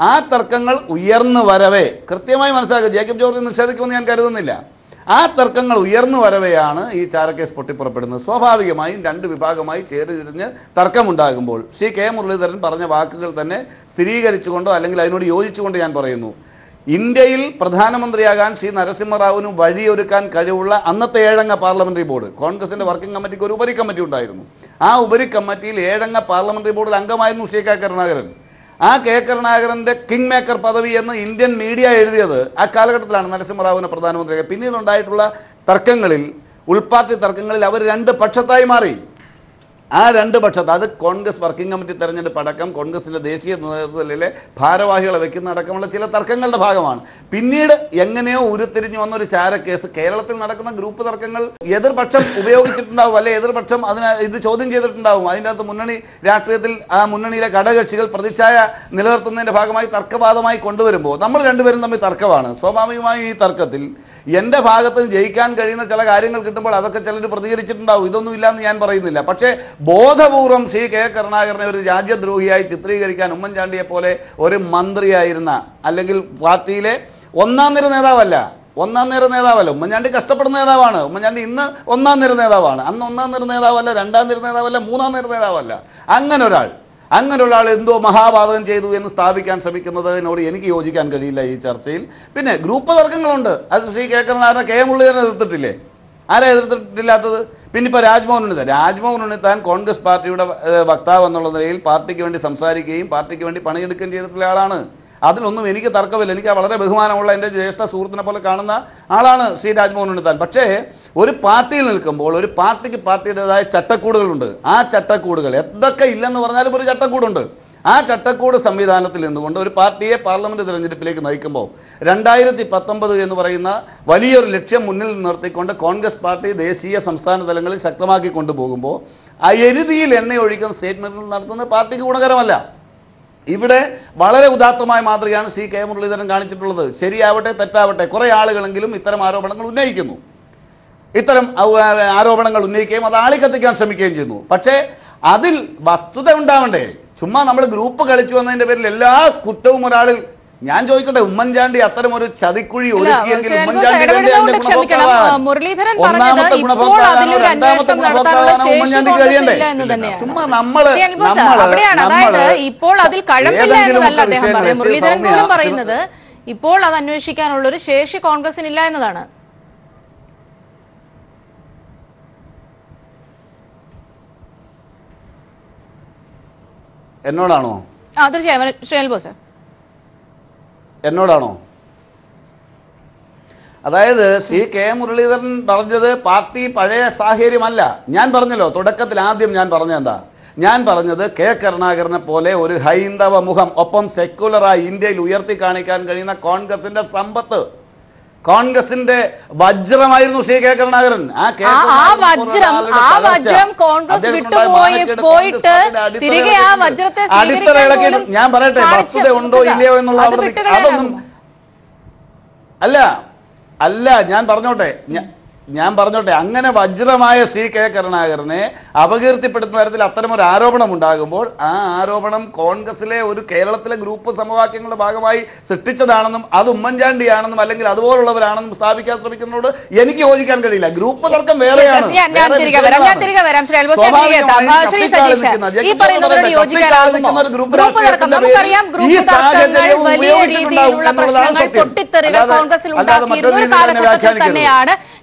ആ തർക്കങ്ങൾ ഉയർന്നു വരവേ കൃത്യമായി മനസ്സിലാക്കുക. ജേക്കബ് ജോർജ് നിഷേധിക്കുമെന്ന് ഞാൻ കരുതുന്നില്ല. ആ തർക്കങ്ങൾ ഉയർന്നു വരവെയാണ് ഈ ചാരക്കേസ് പൊട്ടിപ്പുറപ്പെടുന്നത്. സ്വാഭാവികമായും രണ്ട് വിഭാഗമായി ചേർന്നിരിഞ്ഞ് തർക്കമുണ്ടാകുമ്പോൾ ശ്രീ കെ മുരളീധരൻ പറഞ്ഞ വാക്കുകൾ തന്നെ സ്ഥിരീകരിച്ചുകൊണ്ടോ അല്ലെങ്കിൽ അതിനോട് യോജിച്ചുകൊണ്ട് ഞാൻ പറയുന്നു, ഇന്ത്യയിൽ പ്രധാനമന്ത്രിയാകാൻ ശ്രീ നരസിംഹറാവുവിന് വഴിയൊരുക്കാൻ കഴിവുള്ള അന്നത്തെ 7 പാർലമെന്ററി ബോർഡ്, കോൺഗ്രസിന്റെ വർക്കിംഗ് കമ്മിറ്റിക്ക് ഒരു ഉപരി കമ്മിറ്റി ഉണ്ടായിരുന്നു. ആ ഉപരി കമ്മിറ്റിയിൽ 7 പാർലമെന്ററി ബോർഡിൽ അംഗമായിരുന്നു ശ്രീ കെ കരുണാകരൻ. ആ കെ കരുണാകരൻ്റെ കിങ് മേക്കർ പദവി എന്ന് ഇന്ത്യൻ മീഡിയ എഴുതിയത് ആ കാലഘട്ടത്തിലാണ് നരസിംഹറാവുവിനെ പ്രധാനമന്ത്രിയാക്കുക. പിന്നീടുണ്ടായിട്ടുള്ള തർക്കങ്ങളിൽ, ഉൾപാർട്ടി തർക്കങ്ങളിൽ അവർ 2 പക്ഷത്തായി മാറി. ആ 2 പക്ഷത്ത്, അത് കോൺഗ്രസ് വർക്കിംഗ് കമ്മിറ്റി തെരഞ്ഞെടുപ്പ് അടക്കം കോൺഗ്രസിൻ്റെ ദേശീയ നേതൃത്വത്തിലെ ഭാരവാഹികളെ വയ്ക്കുന്ന അടക്കമുള്ള ചില തർക്കങ്ങളുടെ ഭാഗമാണ്. പിന്നീട് എങ്ങനെയോ ഉരുത്തിരിഞ്ഞു വന്നൊരു ചാരക്കേസ്. കേരളത്തിൽ നടക്കുന്ന ഗ്രൂപ്പ് തർക്കങ്ങൾ എതിർപക്ഷം ഉപയോഗിച്ചിട്ടുണ്ടാവും, അല്ലെ എതിർപക്ഷം ഇത് ചോദ്യം ചെയ്തിട്ടുണ്ടാവും. അതിൻ്റെ അകത്ത് മുന്നണി രാഷ്ട്രീയത്തിൽ ആ മുന്നണിയിലെ ഘടകകക്ഷികൾ പ്രതിച്ഛായ നിലനിർത്തുന്നതിൻ്റെ ഭാഗമായി തർക്കവാദമായി കൊണ്ടുവരുമ്പോൾ നമ്മൾ രണ്ടുപേരും തമ്മിൽ തർക്കമാണ്. സ്വാഭാവികമായും ഈ തർക്കത്തിൽ എൻ്റെ ഭാഗത്ത് ജയിക്കാൻ കഴിയുന്ന ചില കാര്യങ്ങൾ കിട്ടുമ്പോൾ അതൊക്കെ ചിലർ പ്രതികരിച്ചിട്ടുണ്ടാവും. ഇതൊന്നും ഇല്ലയെന്ന് ഞാൻ പറയുന്നില്ല. പക്ഷേ ബോധപൂർവം ശ്രീ കെ കരുണാകരനെ ഒരു രാജ്യദ്രോഹിയായി ചിത്രീകരിക്കാൻ ഉമ്മൻചാണ്ടിയെ പോലെ ഒരു മന്ത്രിയായിരുന്ന, അല്ലെങ്കിൽ പാർട്ടിയിലെ ഒന്നാം നിര നേതാവല്ല, ഉമ്മൻചാണ്ടി കഷ്ടപ്പെടുന്ന നേതാവാണ്. ഉമ്മൻചാണ്ടി ഇന്ന് ഒന്നാം നിര നേതാവാണ്. അന്ന് ഒന്നാം നിര നേതാവല്ല, രണ്ടാം നിര നേതാവല്ല, മൂന്നാം നിര നേതാവല്ല. അങ്ങനെ ഒരാൾ എന്തോ മഹാപാതകം ചെയ്തു എന്ന് സ്ഥാപിക്കാൻ ശ്രമിക്കുന്നതിനോട് എനിക്ക് യോജിക്കാൻ കഴിയില്ല ഈ ചർച്ചയിൽ. പിന്നെ ഗ്രൂപ്പ് തർക്കങ്ങളുണ്ട്. അത് ശ്രീ കെ കരുണാകരനെ കെ മുരളീധരനെ എതിർത്തിട്ടില്ലേ? ആരാ എതിർത്തിട്ടില്ലാത്തത്? പിന്നെ ഇപ്പോൾ രാജ്മോഹൻ ഉണ്ണിത്താൻ കോൺഗ്രസ് പാർട്ടിയുടെ വക്താവ് എന്നുള്ള നിലയിൽ പാർട്ടിക്ക് വേണ്ടി സംസാരിക്കുകയും പാർട്ടിക്ക് വേണ്ടി പണിയെടുക്കുകയും ചെയ്തിട്ടുള്ള ആളാണ്. അതിലൊന്നും എനിക്ക് തർക്കമില്ല. എനിക്ക് വളരെ ബഹുമാനമുള്ള എൻ്റെ ജ്യേഷ്ഠ സുഹൃത്തിനെ പോലെ കാണുന്ന ആളാണ് ശ്രീ രാജ്മോഹൻ ഉണ്ണിത്താൻ. പക്ഷേ ഒരു പാർട്ടിയിൽ നിൽക്കുമ്പോൾ ഒരു പാർട്ടിക്ക് പാർട്ടിയുടേതായ ചട്ടക്കൂടുകളുണ്ട്. ആ ചട്ടക്കൂടുകൾ എന്തൊക്കെ ഇല്ലെന്ന് പറഞ്ഞാലും ഒരു ചട്ടക്കൂടുണ്ട്. ആ ചട്ടക്കൂട് സംവിധാനത്തിൽ നിന്നുകൊണ്ട് ഒരു പാർട്ടിയെ പാർലമെന്റ് തെരഞ്ഞെടുപ്പിലേക്ക് നയിക്കുമ്പോൾ 2019 എന്ന് പറയുന്ന വലിയൊരു ലക്ഷ്യം മുന്നിൽ നിർത്തിക്കൊണ്ട് കോൺഗ്രസ് പാർട്ടി ദേശീയ സംസ്ഥാന തലങ്ങളിൽ ശക്തമാക്കി കൊണ്ടുപോകുമ്പോൾ ആ എരുതിയിൽ എണ്ണ ഒഴിക്കുന്ന സ്റ്റേറ്റ്മെന്റുകൾ നടത്തുന്നത് പാർട്ടിക്ക് ഗുണകരമല്ല. ഇവിടെ വളരെ ഉദാത്തമായ മാതൃകയാണ് ശ്രീ കെ മുരളീധരൻ കാണിച്ചിട്ടുള്ളത്. ശരിയാവട്ടെ തെറ്റാവട്ടെ, കുറേ ആളുകളെങ്കിലും ഇത്തരം ആരോപണങ്ങൾ ഉന്നയിക്കുന്നു. ഇത്തരം ആരോപണങ്ങൾ ഉന്നയിക്കുകയും അത് ആളിക്കത്തിക്കാൻ ശ്രമിക്കുകയും ചെയ്യുന്നു. പക്ഷേ അതിൽ വസ്തുത ഉണ്ടാവണ്ടേ? ചുമ്മാ നമ്മൾ ഗ്രൂപ്പ് കളിച്ചു വന്നതിന്റെ പേരിൽ എല്ലാ കുറ്റവും ഒരാളിൽ. ഞാൻ ചോദിക്കട്ടെ, ഉമ്മൻചാണ്ടി അത്തരം ഒരു ചതിക്കുഴി ഒരുക്കിയെങ്കിൽ മുരളീധരൻ പറഞ്ഞത് ഇപ്പോൾ അതിലൊരു അന്വേഷണം നടത്താനുള്ള ശേഷി കോൺഗ്രസില്ല എന്ന് തന്നെയാണ്. അവിടെയാണ്, അതായത് ഇപ്പോൾ അതിൽ കഴമ്പില്ല എന്നതല്ല അദ്ദേഹം പറയുന്നത്. മുരളീധരൻ പോലും പറയുന്നത് ഇപ്പോൾ അത് അന്വേഷിക്കാനുള്ള ഒരു ശേഷി കോൺഗ്രസിനില്ല എന്നതാണ്. എന്നോടാണോ? തീർച്ചയായും ശ്രീ അൽബോസ്, എന്നോടാണോ? അതായത് ശ്രീ കെ മുരളീധരൻ പറഞ്ഞത് പാർട്ടി പഴയ സാഹചര്യമല്ല. ഞാൻ പറഞ്ഞല്ലോ തുടക്കത്തിൽ, ആദ്യം ഞാൻ പറഞ്ഞത് എന്താ? ഞാൻ പറഞ്ഞത് കെ കരുണാകരനെ പോലെ ഒരു ഹൈന്ദവ മുഖം ഒപ്പം സെക്യുലറായി ഇന്ത്യയിൽ ഉയർത്തി കാണിക്കാൻ കഴിയുന്ന കോൺഗ്രസിന്റെ സമ്പത്ത്, കോൺഗ്രസിന്റെ വജ്രമായിരുന്നു ശ്രീ കെ കരുണാകരൻ. ഞാൻ പറയട്ടെ, വസ്തുത ഉണ്ടോ ഇല്ലയോ എന്നുള്ള അതൊന്നും അല്ല ഞാൻ പറഞ്ഞോട്ടെ അങ്ങനെ വജ്രമായ ശ്രീ കെ കരുണാകരനെ അപകീർത്തിപ്പെടുത്തുന്ന തരത്തിൽ അത്തരമൊരു ആരോപണം ഉണ്ടാകുമ്പോൾ ആ ആരോപണം കോൺഗ്രസിലെ ഒരു കേരളത്തിലെ ഗ്രൂപ്പ് സമവാക്യങ്ങളുടെ ഭാഗമായി സൃഷ്ടിച്ചതാണെന്നും അത് ഉമ്മൻചാണ്ടിയാണെന്നും അല്ലെങ്കിൽ അതുപോലുള്ളവരാണെന്നും സ്ഥാപിക്കാൻ ശ്രമിക്കുന്നതോട് എനിക്ക് യോജിക്കാൻ കഴിയില്ല. ഗ്രൂപ്പ് തർക്കം വേറെയാണ്.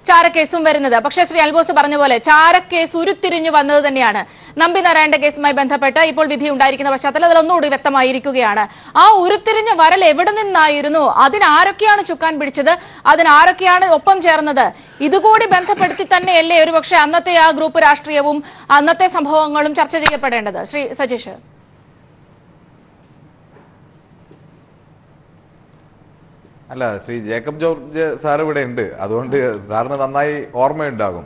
ചാരക്കേസും വരുന്നത്. പക്ഷേ ശ്രീ അൽബോസ് പറഞ്ഞ പോലെ ചാരക്കേസ് ഉരുത്തിരിഞ്ഞു വന്നത് തന്നെയാണ്. നമ്പിനാരായണന്റെ കേസുമായി ബന്ധപ്പെട്ട് ഇപ്പോൾ വിധി ഉണ്ടായിരിക്കുന്ന പശ്ചാത്തലം അതിലൊന്നുകൂടി വ്യക്തമായിരിക്കുകയാണ്. ആ ഉരുത്തിരിഞ്ഞു വരൽ എവിടെ നിന്നായിരുന്നു? അതിനാരൊക്കെയാണ് ചുക്കാൻ പിടിച്ചത്? അതിനാരൊക്കെയാണ് ഒപ്പം ചേർന്നത്? ഇതുകൂടി ബന്ധപ്പെടുത്തി തന്നെയല്ലേ ഒരുപക്ഷെ അന്നത്തെ ആ ഗ്രൂപ്പ് രാഷ്ട്രീയവും അന്നത്തെ സംഭവങ്ങളും ചർച്ച ചെയ്യപ്പെടേണ്ടത്? ശ്രീ സജീഷ്. അല്ല, ശ്രീ ജേക്കബ് ജോർജ് സാർ ഇവിടെ ഉണ്ട്, അതുകൊണ്ട് സാറിന് നന്നായി ഓർമ്മയുണ്ടാകും.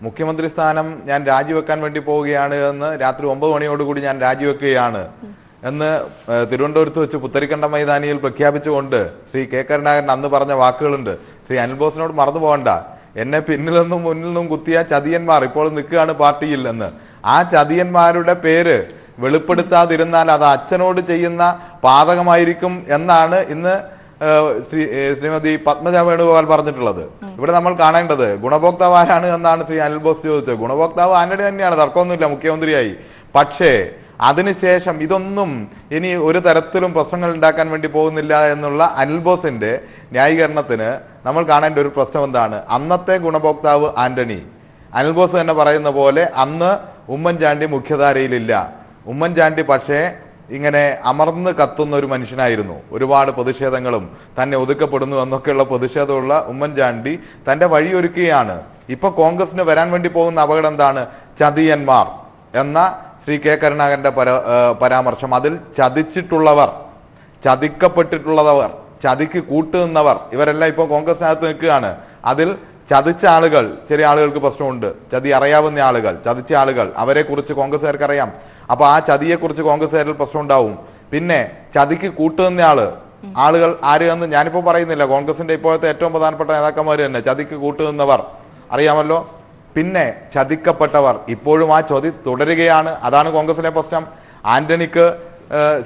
മുഖ്യമന്ത്രി സ്ഥാനം ഞാൻ രാജിവെക്കാൻ വേണ്ടി പോവുകയാണ് എന്ന് രാത്രി 9 മണിയോടുകൂടി ഞാൻ രാജിവെക്കുകയാണ് എന്ന് തിരുവനന്തപുരത്ത് വെച്ച് പുത്തരിക്കണ്ട മൈതാനിയിൽ പ്രഖ്യാപിച്ചുകൊണ്ട് ശ്രീ കെ കരുണാകരൻ അന്ന് പറഞ്ഞ വാക്കുകളുണ്ട്. ശ്രീ അനിൽബോസിനോട് മറന്നു പോകണ്ട, എന്നെ പിന്നിൽ നിന്നും മുന്നിൽ നിന്നും കുത്തിയ ചതിയന്മാർ ഇപ്പോൾ നിൽക്കുകയാണ് പാർട്ടിയിൽ എന്ന്. ആ ചതിയന്മാരുടെ പേര് വെളിപ്പെടുത്താതിരുന്നാൽ അത് അച്ഛനോട് ചെയ്യുന്ന പാതകമായിരിക്കും എന്നാണ് ഇന്ന് ശ്രീമതി പത്മജ വേണുഗോപാൽ പറഞ്ഞിട്ടുള്ളത്. ഇവിടെ നമ്മൾ കാണേണ്ടത് ഗുണഭോക്താവ് ആരാണ് എന്നാണ് ശ്രീ അനിൽബോസ് ചോദിച്ചത്. ഗുണഭോക്താവ് ആന്റണി തന്നെയാണ്, തർക്കമൊന്നുമില്ല, മുഖ്യമന്ത്രിയായി. പക്ഷേ അതിനുശേഷം ഇതൊന്നും ഇനി ഒരു തരത്തിലും പ്രശ്നങ്ങൾ ഉണ്ടാക്കാൻ വേണ്ടി പോകുന്നില്ല എന്നുള്ള അനിൽബോസിന്റെ ന്യായീകരണത്തിന് നമ്മൾ കാണേണ്ട ഒരു പ്രശ്നം എന്താണ്? അന്നത്തെ ഗുണഭോക്താവ് ആന്റണി, അനിൽബോസ് തന്നെ പറയുന്ന പോലെ അന്ന് ഉമ്മൻചാണ്ടി മുഖ്യധാരയിലില്ല. ഉമ്മൻചാണ്ടി പക്ഷേ ഇങ്ങനെ അമർന്ന് കത്തുന്ന ഒരു മനുഷ്യനായിരുന്നു. ഒരുപാട് പ്രതിഷേധങ്ങളും തന്നെ ഒതുക്കപ്പെടുന്നു എന്നൊക്കെയുള്ള പ്രതിഷേധമുള്ള ഉമ്മൻചാണ്ടി തൻ്റെ വഴിയൊരുക്കുകയാണ്. ഇപ്പൊ കോൺഗ്രസിന് വരാൻ വേണ്ടി പോകുന്ന അപകടം എന്താണ്? ചതിയന്മാർ എന്ന ശ്രീ കെ കരുണാകരന്റെ പരാമർശം. അതിൽ ചതിച്ചിട്ടുള്ളവർ, ചതിക്കപ്പെട്ടിട്ടുള്ളവർ, ചതിക്ക് കൂട്ടുനിന്നവർ, ഇവരെല്ലാം ഇപ്പോൾ കോൺഗ്രസിനകത്ത് നിൽക്കുകയാണ്. അതിൽ ചതിച്ച ആളുകൾ, ചെറിയ ആളുകൾക്ക് പ്രശ്നമുണ്ട്. ചതി അറിയാവുന്ന ആളുകൾ, ചതിച്ച ആളുകൾ, അവരെ കുറിച്ച് കോൺഗ്രസ്സുകാർക്ക് അറിയാം. അപ്പൊ ആ ചതിയെക്കുറിച്ച് കോൺഗ്രസ്സുകാരിൽ പ്രശ്നം ഉണ്ടാവും. പിന്നെ ചതിക്ക് കൂട്ടുനിന്ന ആളുകൾ ആര് എന്ന് ഞാനിപ്പോൾ പറയുന്നില്ല. കോൺഗ്രസിന്റെ ഇപ്പോഴത്തെ ഏറ്റവും പ്രധാനപ്പെട്ട നേതാക്കന്മാർ തന്നെ ചതിക്ക് കൂട്ടുനിന്നവർ അറിയാമല്ലോ. പിന്നെ ചതിക്കപ്പെട്ടവർ ഇപ്പോഴും ആ ചതി തുടരുകയാണ്. അതാണ് കോൺഗ്രസിലെ പ്രശ്നം. ആന്റണിക്ക്,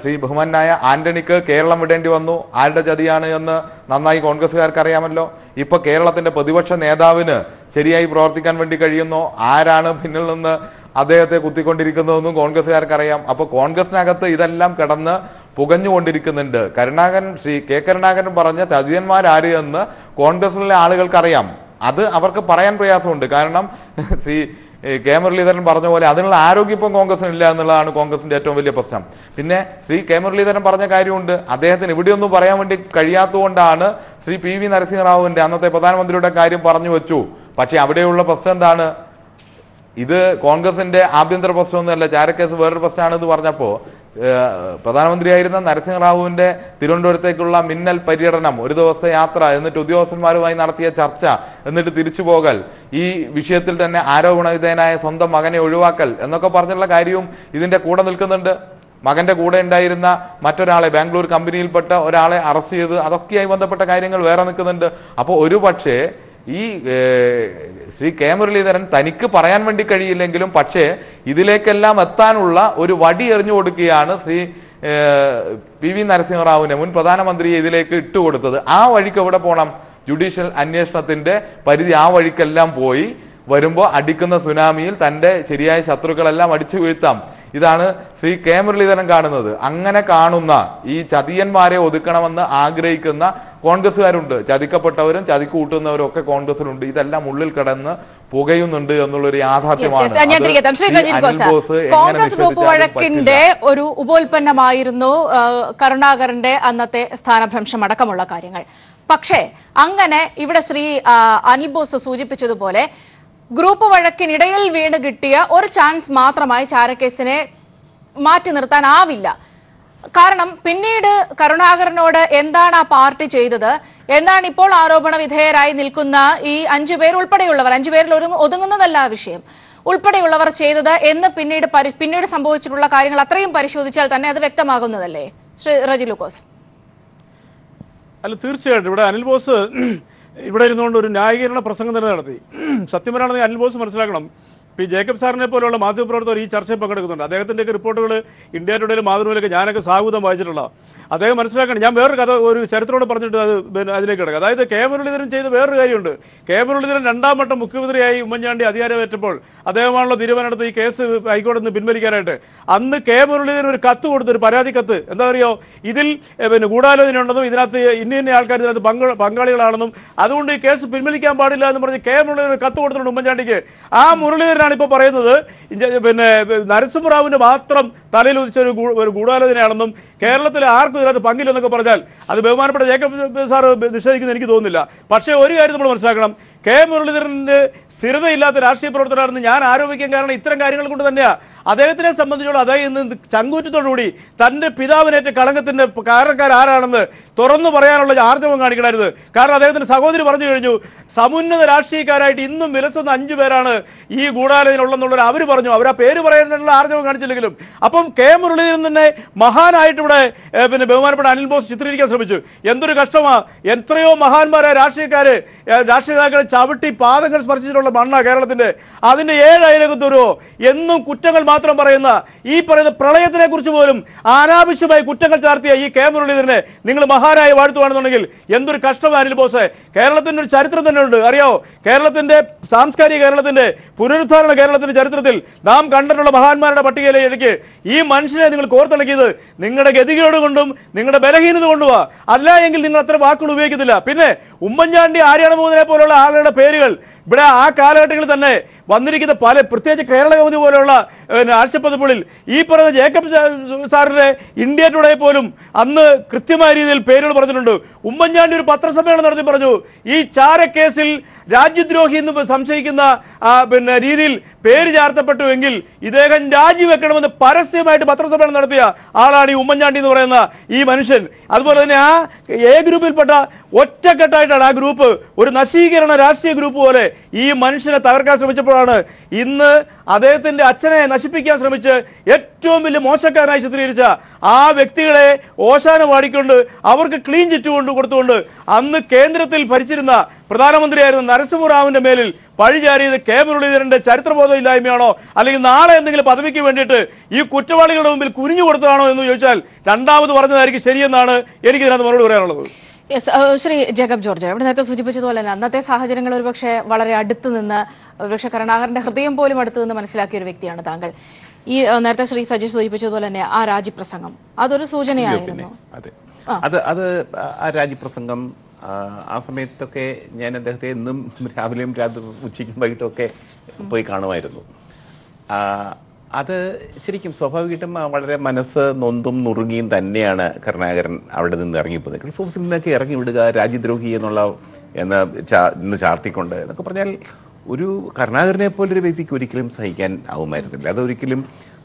ശ്രീ ബഹുമാനായ ആന്റണിക്ക് കേരളം വിടേണ്ടി വന്നു. ആരുടെ ചതിയാണ് എന്ന് നന്നായി കോൺഗ്രസ്സുകാർക്ക് അറിയാമല്ലോ. ഇപ്പൊ കേരളത്തിന്റെ പ്രതിപക്ഷ നേതാവിന് ശരിയായി പ്രവർത്തിക്കാൻ വേണ്ടി കഴിയുന്നോ? ആരാണ് പിന്നിൽ നിന്ന് അദ്ദേഹത്തെ കുത്തിക്കൊണ്ടിരിക്കുന്നതെന്നും കോൺഗ്രസ്സുകാർക്ക് അറിയാം. അപ്പൊ കോൺഗ്രസിനകത്ത് ഇതെല്ലാം കിടന്ന് പുകഞ്ഞുകൊണ്ടിരിക്കുന്നുണ്ട്. ശ്രീ കെ കരുണാകരൻ പറഞ്ഞ ചതിയന്മാരാര് എന്ന് കോൺഗ്രസിലെ ആളുകൾക്കറിയാം. അത് അവർക്ക് പറയാൻ പ്രയാസമുണ്ട്. കാരണം ശ്രീ കെ മുരളീധരൻ പറഞ്ഞ പോലെ അതിനുള്ള ആരോഗ്യം ഇപ്പം കോൺഗ്രസിനില്ല എന്നുള്ളതാണ് കോൺഗ്രസിന്റെ ഏറ്റവും വലിയ പ്രശ്നം. പിന്നെ ശ്രീ കെ മുരളീധരൻ പറഞ്ഞ കാര്യമുണ്ട്, അദ്ദേഹത്തിന് ഇവിടെയൊന്നും പറയാൻ വേണ്ടി കഴിയാത്തതുകൊണ്ടാണ് ശ്രീ PV നരസിംഹറാവുവിന്റെ അന്നത്തെ പ്രധാനമന്ത്രിയുടെ കാര്യം പറഞ്ഞു വെച്ചു. പക്ഷെ അവിടെയുള്ള പ്രശ്നം എന്താണ്? ഇത് കോൺഗ്രസിന്റെ ആഭ്യന്തര പ്രശ്നമൊന്നുമല്ല, ചാരക്കേസ് വേറൊരു പ്രശ്നമാണെന്ന് പറഞ്ഞപ്പോൾ പ്രധാനമന്ത്രിയായിരുന്ന നരസിംഹറാവുവിന്റെ തിരുവനന്തപുരത്തേക്കുള്ള മിന്നൽ പര്യടനം, ഒരു ദിവസത്തെ യാത്ര, എന്നിട്ട് ഉദ്യോഗസ്ഥന്മാരുമായി നടത്തിയ ചർച്ച, എന്നിട്ട് തിരിച്ചു പോകൽ, ഈ വിഷയത്തിൽ തന്നെ ആരോപണവിധേയനായ സ്വന്തം മകനെ ഒഴിവാക്കൽ എന്നൊക്കെ പറഞ്ഞുള്ള കാര്യവും ഇതിന്റെ കൂടെ നിൽക്കുന്നുണ്ട്. മകന്റെ കൂടെ ഉണ്ടായിരുന്ന മറ്റൊരാളെ, ബാംഗ്ലൂർ കമ്പനിയിൽപ്പെട്ട ഒരാളെ അറസ്റ്റ് ചെയ്ത്, അതൊക്കെയായി ബന്ധപ്പെട്ട കാര്യങ്ങൾ വേറെ നിൽക്കുന്നുണ്ട്. അപ്പോൾ ഒരു പക്ഷേ ഈ ശ്രീ കെ മുരളീധരൻ തനിക്ക് പറയാൻ വേണ്ടി കഴിയില്ലെങ്കിലും പക്ഷേ ഇതിലേക്കെല്ലാം എത്താനുള്ള ഒരു വടി എറിഞ്ഞു കൊടുക്കുകയാണ് ശ്രീ PV നരസിംഹറാവുവിനെ, മുൻ പ്രധാനമന്ത്രിയെ ഇതിലേക്ക് ഇട്ടുകൊടുത്തത്. ആ വഴിക്ക് എവിടെ പോകണം? ജുഡീഷ്യൽ അന്വേഷണത്തിന്റെ പരിധി ആ വഴിക്കെല്ലാം പോയി വരുമ്പോൾ അടിക്കുന്ന സുനാമിയിൽ തൻ്റെ ശരിയായ ശത്രുക്കളെല്ലാം അടിച്ചു വീഴ്ത്താം. ഇതാണ് ശ്രീ കെ മുരളീധരൻ കാണുന്നത്. അങ്ങനെ കാണുന്ന ഈ ചതിയന്മാരെ ഒതുക്കണമെന്ന് ആഗ്രഹിക്കുന്ന കോൺഗ്രസ്സുകാരുണ്ട്. ചതിക്കപ്പെട്ടവരും ചതിക്ക് കൂട്ടുന്നവരും ഒക്കെ കോൺഗ്രസിലുണ്ട്. ഇതെല്ലാം ഉള്ളിൽ കിടന്ന് പുകയുന്നുണ്ട് എന്നുള്ളൊരു യാഥാർത്ഥ്യമാണ്. കോൺഗ്രസ് ഗ്രൂപ്പ് വഴക്കിന്റെ ഒരു ഉപോൽപ്പന്നമായിരുന്നു കരുണാകരന്റെ അന്നത്തെ സ്ഥാനഭ്രംശം അടക്കമുള്ള കാര്യങ്ങൾ. പക്ഷേ അങ്ങനെ ഇവിടെ ശ്രീ അനിൽ ബോസ് സൂചിപ്പിച്ചതുപോലെ ഗ്രൂപ്പ് വഴക്കിനിടയിൽ വീണ് കിട്ടിയ ഒരു ചാൻസ് മാത്രമായി ചാരക്കേസിനെ മാറ്റി നിർത്താനാവില്ല. കാരണം പിന്നീട് കരുണാകരനോട് എന്താണ് ആ പാർട്ടി ചെയ്തത്, എന്താണ് ഇപ്പോൾ ആരോപണ വിധേയരായി നിൽക്കുന്ന ഈ 5 പേർ ഉൾപ്പെടെയുള്ളവർ, 5 പേരിൽ ഒതുങ്ങുന്നതല്ല വിഷയം, ഉൾപ്പെടെയുള്ളവർ ചെയ്തത് എന്ന് പിന്നീട് സംഭവിച്ചിട്ടുള്ള കാര്യങ്ങൾ അത്രയും പരിശോധിച്ചാൽ തന്നെ അത് വ്യക്തമാകുന്നതല്ലേ ശ്രീ റജി ലൂക്കോസ്? അല്ല, തീർച്ചയായിട്ടും ഇവിടെ അനിൽ ബോസ് ഇവിടെ ഇരുന്നുകൊണ്ട് ഒരു ന്യായീകരണ പ്രസംഗം തന്നെ നടത്തി. സത്യം പറയുകയാണെങ്കിൽ അനിൽ ബോസ് മനസ്സിലാക്കണം, പി ജേക്കബ് സാറിനെ പോലെയുള്ള മാധ്യമപ്രവർത്തകർ ഈ ചർച്ചയിൽ പങ്കെടുക്കുന്നുണ്ട്. അദ്ദേഹത്തിൻ്റെയൊക്കെ റിപ്പോർട്ടുകൾ ഇന്ത്യ ടുഡേയിലും മാതൃഭൂമിയിലൊക്കെ ഞാനൊക്കെ സാഹൂതം വായിച്ചിട്ടുള്ള. അദ്ദേഹം മനസ്സിലാക്കണം. ഞാൻ വേറൊരു കഥ, ഒരു ചരിത്രത്തോട് പറഞ്ഞിട്ട് അത് അതിലേക്ക് കിടക്കുക. അതായത് കെ മുരളീധരൻ ചെയ്ത വേറൊരു കാര്യമുണ്ട്. കെ മുരളീധരൻ 2ാം വട്ടം മുഖ്യമന്ത്രിയായി ഉമ്മൻചാണ്ടി അധികാരമേറ്റപ്പോൾ അദ്ദേഹമാണല്ലോ തീരുമാനമെടുത്ത് ഈ കേസ് ഹൈക്കോടതിയിൽ നിന്ന് പിൻവലിക്കാനായിട്ട്. അന്ന് കെ മുരളീധരൻ ഒരു കത്ത് കൊടുത്തു, ഒരു പരാതി കത്ത്. എന്താ പറയുക, ഇതിൽ ഗൂഢാലോചന ഉണ്ടെന്നും ഇതിനകത്ത് ഇന്ന ആൾക്കാർ ഇതിനകത്ത് പങ്കാളികളാണെന്നും അതുകൊണ്ട് ഈ കേസ് പിൻവലിക്കാൻ പാടില്ല എന്ന് പറഞ്ഞ് കെ മുരളീധരൻ കത്ത് കൊടുത്തിട്ടുണ്ട് ഉമ്മൻചാണ്ടിക്ക്. ആ മുരളീധരൻ ഇപ്പോൾ പറയുന്നത് നരസിംഹറാവുവിന്റെ മാത്രം തലയിൽ ഉദിച്ച ഒരു ഗൂഢാലോചനയാണെന്നും കേരളത്തിലെ ആർക്കും ഇതിനകത്ത് പങ്കില്ലെന്നൊക്കെ പറഞ്ഞാൽ അത് ബഹുമാനപ്പെട്ട ജേക്കബ് സാർ നിഷേധിക്കുന്നത് എനിക്ക് തോന്നുന്നില്ല. പക്ഷേ ഒരു കാര്യം നമ്മൾ മനസ്സിലാക്കണം, കെ മുരളീധരന്റെ സ്ഥിരതയില്ലാത്ത രാഷ്ട്രീയ പ്രവർത്തനമാണെന്ന് ഞാൻ ആരോപിക്കാൻ കാരണം ഇത്തരം കാര്യങ്ങൾ കൊണ്ട് തന്നെയാണ്. അദ്ദേഹത്തിനെ സംബന്ധിച്ചോളം അദ്ദേഹം ഇന്ന് ചങ്കൂറ്റത്തോടുകൂടി തൻ്റെ പിതാവിനേറ്റ കളങ്കത്തിന്റെ കാരണക്കാരാരാണെന്ന് തുറന്നു പറയാനുള്ള ആർജവം കാണിക്കണമായിരുന്നു. കാരണം അദ്ദേഹത്തിന്റെ സഹോദരി പറഞ്ഞു കഴിഞ്ഞു, സമുന്നത രാഷ്ട്രീയക്കാരായിട്ട് ഇന്നും വിലസുന്ന 5 പേരാണ് ഈ ഗൂഢാലോചന ഉള്ളെന്നുള്ളത് അവർ പറഞ്ഞു. അവർ ആ പേര് പറയാനുള്ള ആർജവം കാണിച്ചില്ലെങ്കിലും അപ്പം കെ മുരളീധരൻ തന്നെ മഹാനായിട്ട് ഇവിടെ ബഹുമാനപ്പെട്ട അനിൽ ബോസ് ചിത്രീകരിക്കാൻ ശ്രമിച്ചു. എന്തൊരു കഷ്ടമാ, എത്രയോ മഹാന്മാരായ രാഷ്ട്രീയ നേതാക്കളെ ചവിട്ടി പാദങ്ങൾ സ്പർശിച്ചിട്ടുള്ള മണ്ണ കേരളത്തിന്റെ. അതിന്റെ 7 അയലകത്തൂരോ എന്നും കുറ്റങ്ങൾ മാത്രം പറയുന്ന ഈ പറയുന്ന പ്രളയത്തിനെ കുറിച്ച് പോലും അനാവശ്യമായി കുറ്റങ്ങൾ ചാർത്തിയ ഈ കെ മുരളീധരനെ നിങ്ങൾ മഹാനായി വാഴ്ത്തുവാണെന്നുണ്ടെങ്കിൽ എന്തൊരു കഷ്ടമാണ് അനിൽ ബോസ്. കേരളത്തിന്റെ ഒരു ചരിത്രം തന്നെ ഉണ്ട്, അറിയാവോ? കേരളത്തിന്റെ സാംസ്കാരിക കേരളത്തിന്റെ പുനരുദ്ധാരണ കേരളത്തിന്റെ ചരിത്രത്തിൽ നാം കണ്ടിട്ടുള്ള മഹാന്മാരുടെ പട്ടികയിലേക്ക് ഈ മനുഷ്യനെ നിങ്ങൾ കോർത്തിണക്കിയത് നിങ്ങളുടെ ഗതികേട് കൊണ്ടും നിങ്ങളുടെ ബലഹീനത കൊണ്ടുവാ. അല്ല എങ്കിൽ നിങ്ങൾ അത്ര വാക്കുകൾ ഉപയോഗിക്കത്തില്ല. പിന്നെ ഉമ്മൻചാണ്ടി, ആര്യാണ മോഹനെ പോലുള്ള ആളുകളുടെ പേരുകൾ ഇവിടെ ആ കാലഘട്ടങ്ങളിൽ തന്നെ വന്നിരിക്കുന്ന പല, പ്രത്യേകിച്ച് കേരള കൗമുദി പോലെയുള്ള ആഴ്ചപ്പതിപ്പുകളിൽ ഈ പറയുന്ന ജേക്കബ് സാറിന്റെ ഇന്ത്യ ടുഡേ പോലും അന്ന് കൃത്യമായ രീതിയിൽ പേരുകൾ പറഞ്ഞിട്ടുണ്ട്. ഉമ്മൻചാണ്ടി ഒരു പത്രസമ്മേളനം നടത്തി പറഞ്ഞു, ഈ ചാരക്കേസിൽ രാജ്യദ്രോഹി എന്ന് സംശയിക്കുന്ന രീതിയിൽ പേര് ചാർത്തപ്പെട്ടുവെങ്കിൽ ഇദ്ദേഹം രാജിവെക്കണമെന്ന് പരസ്യമായിട്ട് പത്രസമ്മേളനം നടത്തിയ ആളാണ് ഈ ഉമ്മൻചാണ്ടി എന്ന് പറയുന്ന ഈ മനുഷ്യൻ. അതുപോലെ തന്നെ ആ എ ഗ്രൂപ്പിൽപ്പെട്ട ഒറ്റക്കെട്ടായിട്ടാണ് ആ ഗ്രൂപ്പ് ഒരു നശീകരണ രാഷ്ട്രീയ ഗ്രൂപ്പ് പോലെ ഈ മനുഷ്യനെ തകർക്കാൻ ശ്രമിച്ചപ്പോഴാണ് ഇന്ന് അദ്ദേഹത്തിന്റെ അച്ഛനെ നശിപ്പിക്കാൻ ശ്രമിച്ച് ഏറ്റവും വലിയ മോശക്കാരനായി ചിത്രീകരിച്ച ആ വ്യക്തികളെ ഓശാനം വാടിക്കൊണ്ട് അവർക്ക് ക്ലീൻ ചിറ്റ് കൊടുത്തുകൊണ്ട് അന്ന് കേന്ദ്രത്തിൽ ഭരിച്ചിരുന്ന പ്രധാനമന്ത്രിയായിരുന്ന നരസിംഹറാവുവിന്റെ മേലിൽ പഴിചാരിയത് കെ മുരളീധരന്റെ ചരിത്രബോധം ഇല്ലായ്മയാണോ, അല്ലെങ്കിൽ നാളെ എന്തെങ്കിലും പദവിക്ക് വേണ്ടിയിട്ട് ഈ കുറ്റവാളികളുടെ മുമ്പിൽ കുനിഞ്ഞു കൊടുത്തതാണോ എന്ന് ചോദിച്ചാൽ രണ്ടാമത് പറഞ്ഞതായിരിക്കും ശരിയെന്നാണ് എനിക്ക് ഇതിനകത്ത് മറുപടി പറയാനുള്ളത്. ശ്രീ ജേക്കബ് ജോർജ്, ഇവിടെ നേരത്തെ സൂചിപ്പിച്ചതുപോലെ തന്നെ അന്നത്തെ സാഹചര്യങ്ങൾ ഒരുപക്ഷെ വളരെ അടുത്ത് നിന്ന്, ഒരുപക്ഷെ കരുണാകരന്റെ ഹൃദയം പോലും അടുത്ത് നിന്ന് മനസ്സിലാക്കിയ ഒരു വ്യക്തിയാണ് താങ്കൾ. ഈ നേരത്തെ ശ്രീ സജീഷ് സൂചിപ്പിച്ചതുപോലെ തന്നെ ആ രാജിപ്രസംഗം അതൊരു സൂചനയായിരുന്നു. അത് ആ രാജിപ്രസംഗം ആ സമയത്തൊക്കെ ഞാൻ അദ്ദേഹത്തെ എന്നും രാവിലെയും ഉച്ചയ്ക്കും വൈകിട്ടൊക്കെ പോയി കാണുമായിരുന്നു. അത് ശരിക്കും സ്വാഭാവികമായിട്ടും വളരെ മനസ്സ് നൊന്തും നുറുങ്ങിയും തന്നെയാണ് കരുണാകരൻ അവിടെ നിന്ന് ഇറങ്ങിപ്പോയത്. ഗൾഫ് ഹൗസിൽ നിന്നൊക്കെ ഇറങ്ങി വിടുക, രാജ്യദ്രോഹി ഇന്ന് ചാർത്തിക്കൊണ്ട് എന്നൊക്കെ പറഞ്ഞാൽ ഒരു കരുണാകരനെ പോലൊരു വ്യക്തിക്ക് ഒരിക്കലും സഹിക്കാൻ ആവുമായിരുന്നില്ല. അതൊരിക്കലും